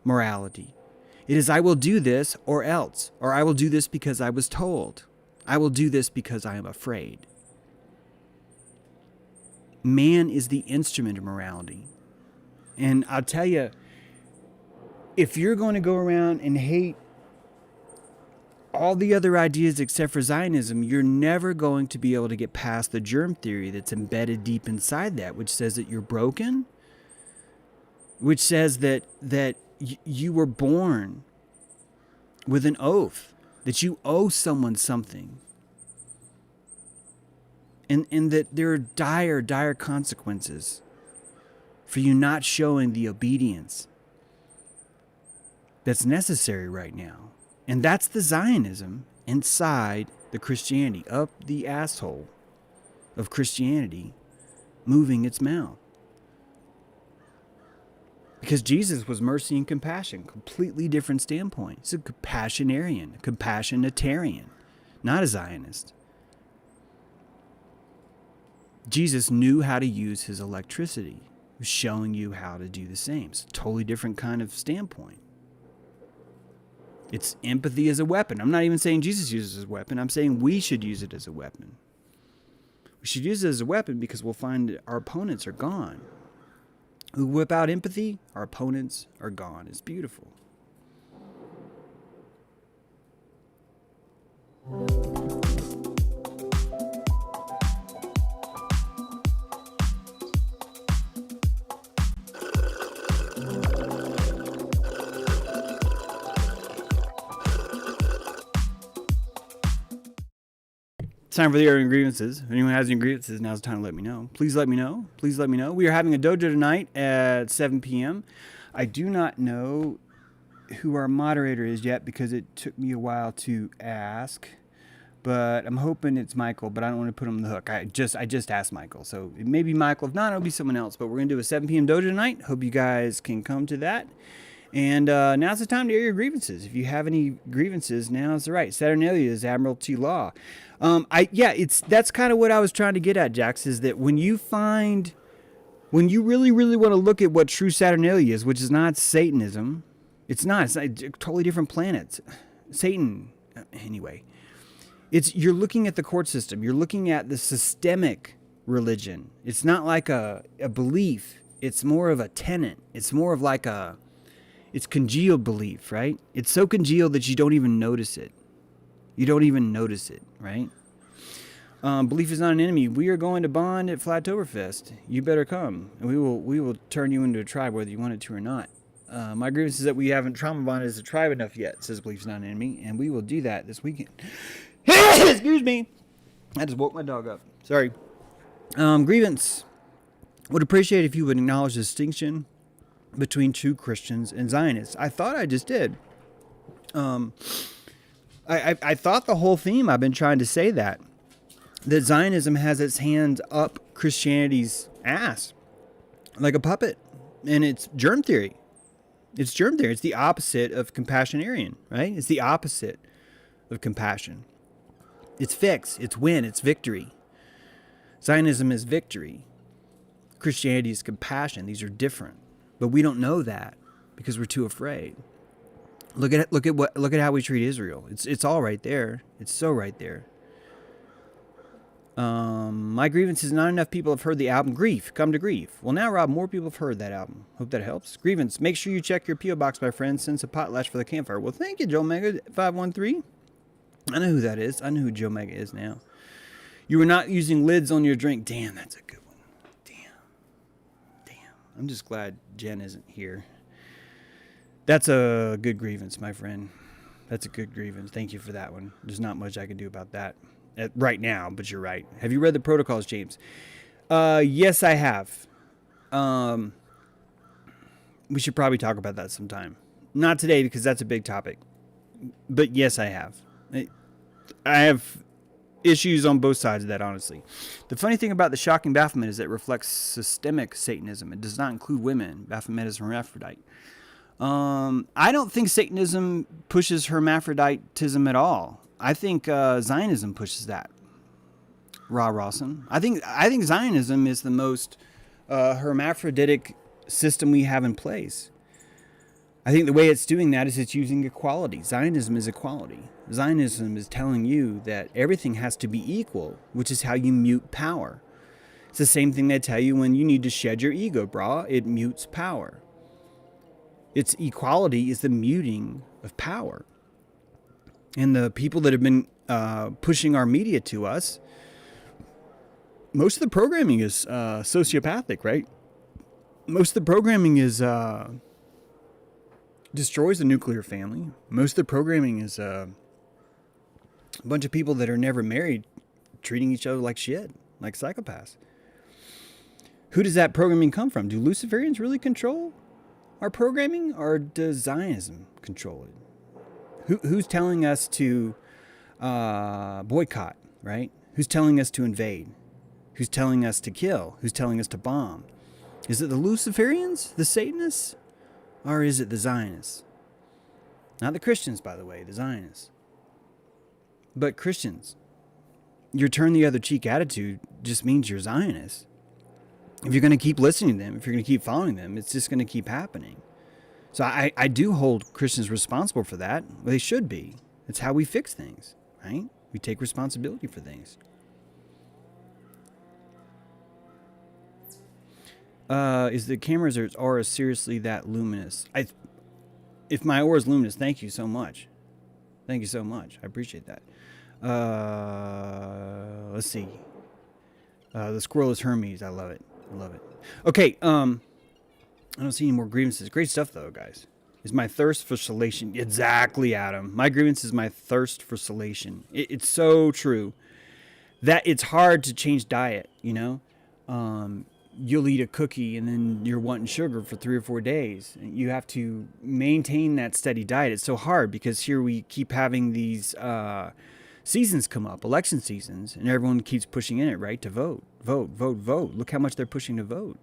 morality. It is, I will do this or else. Or I will do this because I was told. I will do this because I am afraid. Man is the instrument of morality. And I'll tell you, if you're going to go around and hate all the other ideas except for Zionism, you're never going to be able to get past the germ theory that's embedded deep inside that, which says that you're broken, which says that you were born with an oath, that you owe someone something, and that there are dire consequences for you not showing the obedience that's necessary right now. And that's the Zionism inside the Christianity, up the asshole of Christianity, moving its mouth. Because Jesus was mercy and compassion, completely different standpoint. He's a compassionarian, compassionitarian, not a Zionist. Jesus knew how to use his electricity. He was showing you how to do the same. It's a totally different kind of standpoint. It's empathy as a weapon. I'm not even saying Jesus uses it as a weapon. I'm saying we should use it as a weapon. We should use it as a weapon because we'll find that our opponents are gone. We whip out empathy, our opponents are gone. It's beautiful. Time for the airing grievances. If anyone has any grievances, now's the time to let me know. Please let me know. Please let me know. We are having a dojo tonight at 7 p.m. I do not know who our moderator is yet because it took me a while to ask. But I'm hoping it's Michael, but I don't want to put him on the hook. I just asked Michael. So it may be Michael. If not, it'll be someone else. But we're going to do a 7 p.m. dojo tonight. Hope you guys can come to that. And now's the time to air your grievances. If you have any grievances, now's the right. Saturnalia is Admiralty Law. That's kind of what I was trying to get at, Jax, is that when you really, really want to look at what true Saturnalia is, which is not Satanism, it's not totally different planets. Satan, anyway, you're looking at the court system. You're looking at the systemic religion. It's not like a belief. It's more of a tenet. It's more of like it's congealed belief, right? It's so congealed that you don't even notice it. You don't even notice it, right? Belief is not an enemy. We are going to bond at Flattoberfest. You better come, and we will turn you into a tribe whether you want it to or not. My grievance is that we haven't trauma bonded as a tribe enough yet. Says belief is not an enemy, and we will do that this weekend. Excuse me. I just woke my dog up. Sorry. Grievance. Would appreciate if you would acknowledge the distinction between true Christians and Zionists. I thought I just did. I thought the whole theme I've been trying to say that Zionism has its hands up Christianity's ass like a puppet, and it's germ theory. It's germ theory. It's the opposite of compassionarian, right? It's the opposite of compassion. It's fix, it's win, it's victory. Zionism is victory. Christianity is compassion. These are different, but we don't know that because we're too afraid. Look at how we treat Israel. It's all right there. It's so right there. My grievance is not enough people have heard the album Grief, Come to Grief. Well, now, Rob, more people have heard that album. Hope that helps. Grievance, make sure you check your P.O. box, my friend. Send some potlatch for the campfire. Well, thank you, Joe Mega 513. I know who that is. I know who Joe Mega is now. You were not using lids on your drink. Damn, that's a good one. Damn. I'm just glad Jen isn't here. That's a good grievance, my friend. That's a good grievance. Thank you for that one. There's not much I can do about that right now, but you're right. Have you read the protocols, James? Yes, I have. We should probably talk about that sometime. Not today because that's a big topic. But yes, I have. I have issues on both sides of that, honestly. The funny thing about the shocking Baphomet is that it reflects systemic Satanism. It does not include women. Baphomet is hermaphrodite. I don't think Satanism pushes hermaphroditism at all. I think Zionism pushes that. Rawson. I think Zionism is the most hermaphroditic system we have in place. I think the way it's doing that is it's using equality. Zionism is equality. Zionism is telling you that everything has to be equal, which is how you mute power. It's the same thing they tell you when you need to shed your ego, brah. It mutes power. Its equality is the muting of power. And the people that have been pushing our media to us, most of the programming is sociopathic, right? Most of the programming is destroys the nuclear family. Most of the programming is a bunch of people that are never married treating each other like shit, like psychopaths. Who does that programming come from? Do Luciferians really control our programming, or does Zionism control it? Who's telling us to boycott, right? Who's telling us to invade? Who's telling us to kill? Who's telling us to bomb? Is it the Luciferians, the Satanists, or is it the Zionists? Not the Christians, by the way, the Zionists. But Christians, your turn the other cheek attitude just means you're Zionists. If you're going to keep listening to them, if you're going to keep following them, it's just going to keep happening. So I do hold Christians responsible for that. They should be. It's how we fix things, right? We take responsibility for things. Is the camera's aura seriously that luminous? If my aura is luminous, thank you so much. Thank you so much. I appreciate that. Let's see. The squirrel is Hermes. I love it. Okay. I don't see any more grievances. Great stuff, though, guys. Is my thirst for salation. Exactly, Adam. My grievance is my thirst for salation. It's so true that it's hard to change diet, you know? You'll eat a cookie and then you're wanting sugar for 3 or 4 days. You have to maintain that steady diet. It's so hard because here we keep having these seasons come up, election seasons, and everyone keeps pushing in it, right? To vote. Look how much they're pushing to vote.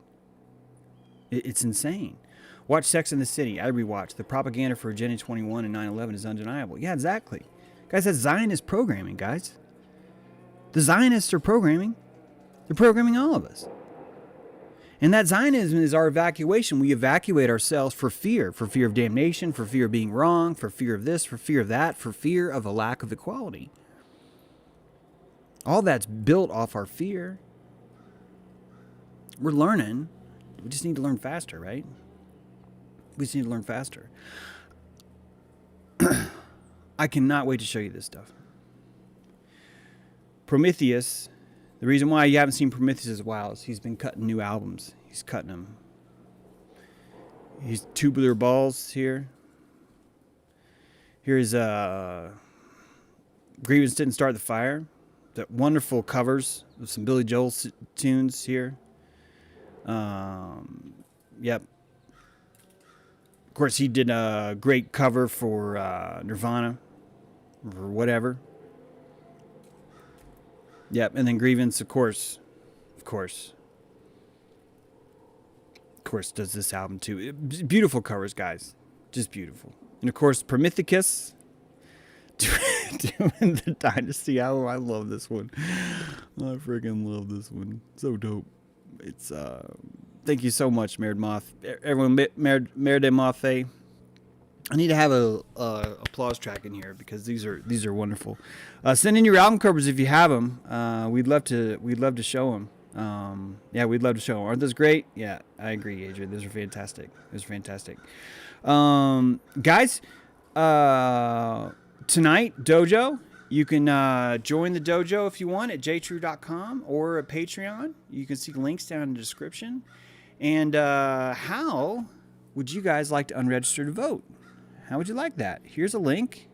It's insane. Watch Sex and the City. I rewatched. The propaganda for Agenda 21 and 9/11 is undeniable. Yeah, exactly. Guys, that's Zionist programming, guys. The Zionists are programming. They're programming all of us. And that Zionism is our evacuation. We evacuate ourselves for fear of damnation, for fear of being wrong, for fear of this, for fear of that, for fear of a lack of equality. All that's built off our fear. We're learning. We just need to learn faster, right? We just need to learn faster. I cannot wait to show you this stuff. Prometheus. The reason why you haven't seen Prometheus in a while is he's been cutting new albums. He's cutting them. He's Tubular Balls here. Here's Grievance Didn't Start the Fire. the wonderful covers of some Billy Joel tunes here. Yep. Of course, he did a great cover for Nirvana or whatever. Yep, and then Grievance, of course, does this album too. Beautiful covers, guys, just beautiful. And of course, Promethicus doing the Dynasty album. I love this one. I freaking love this one. So dope. It's thank you so much, Merd Moth. Everyone, Merd de Mothe. I need to have a applause track in here because these are wonderful. Send in your album covers if you have them. We'd love to show them. Yeah, we'd love to show them. Aren't those great? Yeah, I agree, Adrian. Those are fantastic. Guys, tonight, Dojo. You can join the dojo if you want at jtrue.com or at Patreon. You can see links down in the description. And how would you guys like to unregister to vote? How would you like that? Here's a link.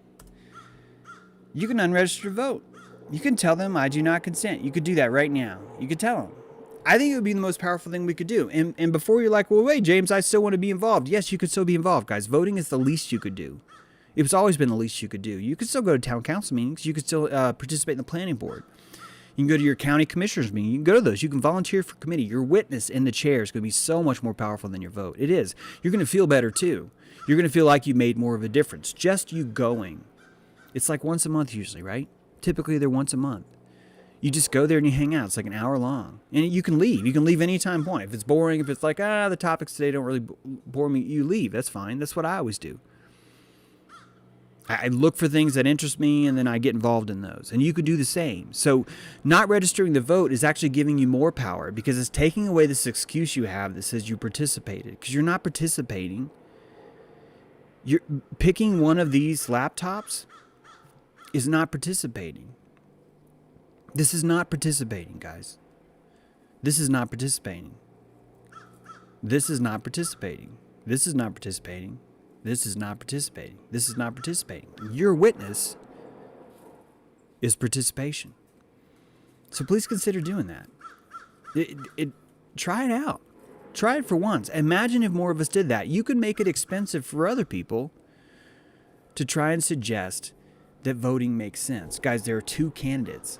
You can unregister to vote. You can tell them I do not consent. You could do that right now. You could tell them. I think it would be the most powerful thing we could do. And before you're like, well, wait, James, I still want to be involved. Yes, you could still be involved, guys. Voting is the least you could do. It's always been the least you could do. You could still go to town council meetings. You could still participate in the planning board. You can go to your county commissioners meeting. You can go to those. You can volunteer for committee. Your witness in the chair is going to be so much more powerful than your vote. It is. You're going to feel better, too. You're going to feel like you made more of a difference. Just you going. It's like once a month usually, right? Typically, they're once a month. You just go there and you hang out. It's like an hour long. And you can leave. You can leave anytime point. If it's boring, if it's like, the topics today don't really bore me, you leave. That's fine. That's what I always do. I look for things that interest me, and then I get involved in those. And you could do the same. So not registering the vote is actually giving you more power because it's taking away this excuse you have that says you participated. Because you're not participating. You're picking one of these laptops is not participating. This is not participating, guys. This is not participating. This is not participating. This is not participating. This is not participating. This is not participating. Your witness is participation. So please consider doing that. Try it out. Try it for once. Imagine if more of us did that. You could make it expensive for other people to try and suggest that voting makes sense. Guys, there are 2 candidates.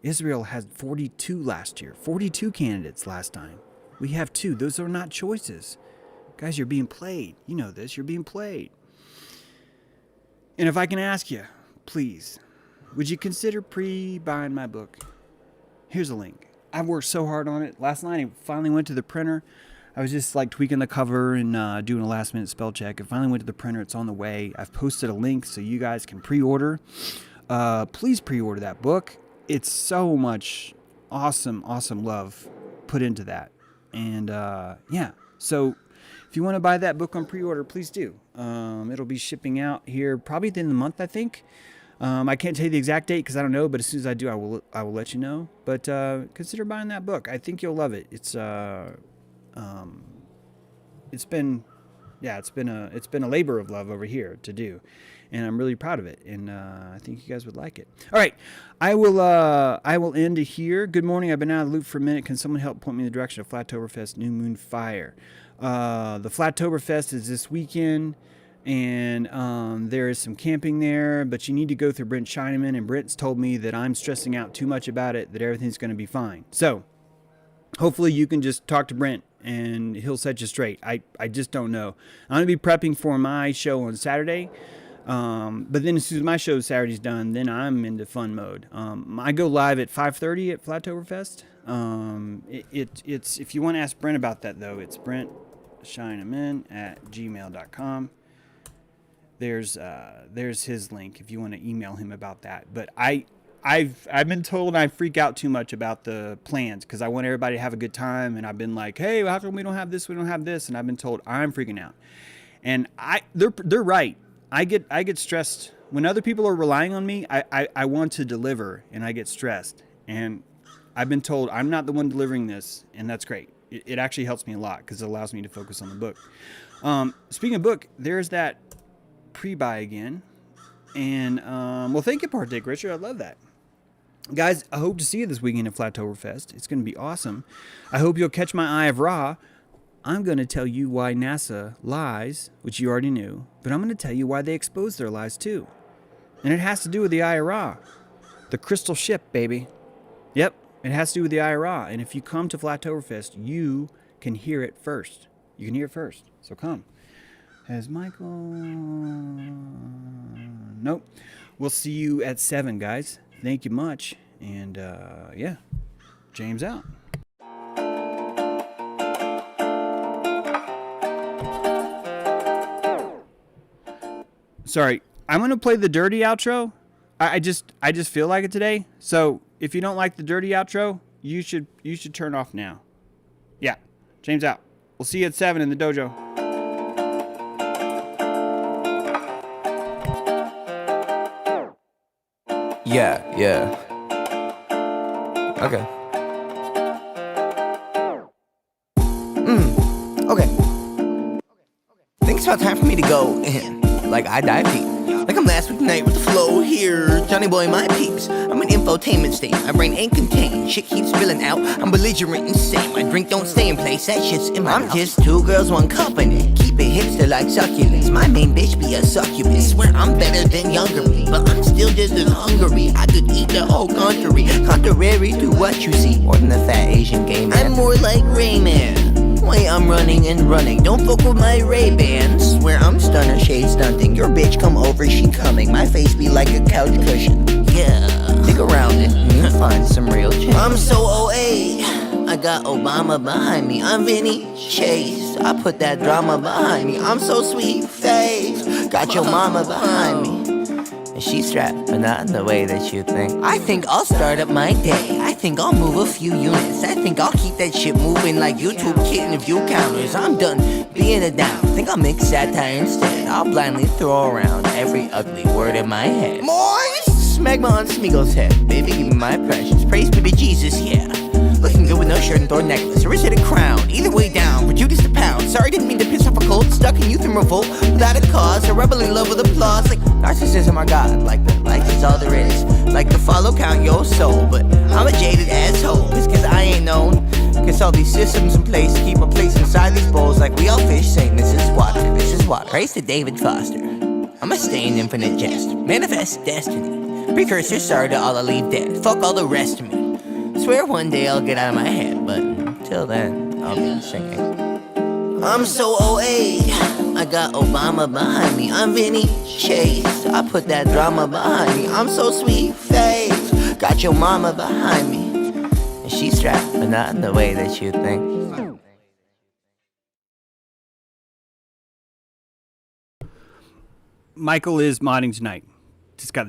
Israel had 42 last year. 42 candidates last time. We have 2. Those are not choices. Guys, you're being played. You know this. You're being played. And if I can ask you, please, would you consider pre-buying my book? Here's a link. I've worked so hard on it. Last night, I finally went to the printer. I was just like tweaking the cover and doing a last-minute spell check. I finally went to the printer. It's on the way. I've posted a link so you guys can pre-order. Please pre-order that book. It's so much awesome love put into that. And yeah, so if you want to buy that book on pre-order, please do. It'll be shipping out here probably at the end of the month, I think. I can't tell you the exact date because I don't know, but as soon as I do, I will let you know. But consider buying that book. I think you'll love it. It's been a labor of love over here to do, and I'm really proud of it. And I think you guys would like it. All right, I will end it here. Good morning. I've been out of the loop for a minute. Can someone help point me in the direction of Flattoberfest New Moon Fire? The Flattoberfest is this weekend, and there is some camping there, but you need to go through Brent Shineman, and Brent's told me that I'm stressing out too much about it, that everything's going to be fine. So hopefully you can just talk to Brent and he'll set you straight. I just don't know. I'm going to be prepping for my show on Saturday. But then as soon as my show Saturday's done, then I'm into fun mode. I go live at 5:30 at Flattoberfest. It's if you want to ask Brent about that though, it's Brent Shineman at gmail.com. There's his link if you want to email him about that. But I've been told I freak out too much about the plans because I want everybody to have a good time, and I've been like, hey, how come we don't have this? We don't have this, and I've been told I'm freaking out, and they're right. I get stressed when other people are relying on me. I want to deliver, and I get stressed, and I've been told I'm not the one delivering this, and that's great. It actually helps me a lot because it allows me to focus on the book. Speaking of book, there's that pre-buy again, and well, thank you, Part Dick Richard. I love that. Guys, I hope to see you this weekend at Flattoberfest. It's going to be awesome. I hope you'll catch my Eye of Ra. I'm going to tell you why NASA lies, which you already knew, but I'm going to tell you why they expose their lies too. And it has to do with the Eye of Ra. The crystal ship, baby. Yep, it has to do with the Eye of Ra. And if you come to Flattoberfest, you can hear it first. You can hear it first. So come. Has Michael... Nope. We'll see you at 7, guys. Thank you much. And, yeah. James out. Sorry. I'm going to play the dirty outro. I just feel like it today. So, if you don't like the dirty outro, you should turn off now. Yeah. James out. We'll see you at 7 in the dojo. Yeah. Okay. Okay. Think it's about time for me to go in. Like I dive deep. Like I'm last week night with the flow here. Johnny boy, my peeps. I'm an infotainment state. My brain ain't contained. Shit keeps spilling out. I'm belligerent insane. My drink don't stay in place. That shit's in my mouth. I'm just 2 girls, 1 company. Keep it hipster like succulents. My main bitch be a succubus. Swear I'm better than younger me, but I'm still just as hungry. I could eat the whole country. Contrary to what you see. More than a fat Asian gay man. I'm more like Rayman. Way I'm running and running. Don't fuck with my Ray-Bans. Swear I'm stunner shade stunting. Your bitch come over, she coming. My face be like a couch cushion. Yeah, dig around it and you'll find some real change. I'm so OA. I got Obama behind me. I'm Vinny Chase. I put that drama behind me. I'm so sweet face. Got your mama behind me. And she's strapped, but not in the way that you think. I think I'll start up my day. I think I'll move a few units. I think I'll keep that shit moving like YouTube kitten view counters. I'm done being a down. Think I'll make satire instead. I'll blindly throw around every ugly word in my head. Moist! Smegma on Smeagol's head. Baby, give me my precious. Praise be to Jesus, yeah. Looking good with no shirt and thorn necklace. Or is it a crown? Either way down, for Judas the pound. Sorry, didn't mean to piss off a cold. Stuck in youth and revolt without a cause. A rebel in love with applause. Like narcissism or God. Like the life is all there is. Like the follow count your soul. But I'm a jaded asshole. It's cause I ain't known. Cause all these systems in place keep a place inside these bowls. Like we all fish saying this is water. This is water. Praise to David Foster. I'm a stay in infinite jest. Manifest destiny. Precursor, sorry to all I leave dead. Fuck all the rest of me. Swear one day I'll get out of my head, but until then, I'll be singing. I'm so OA. I got Obama behind me. I'm Vinny Chase. I put that drama behind me. I'm so sweet face. Got your mama behind me. And she's strapped, but not in the way that you think. Michael is modding tonight. Just got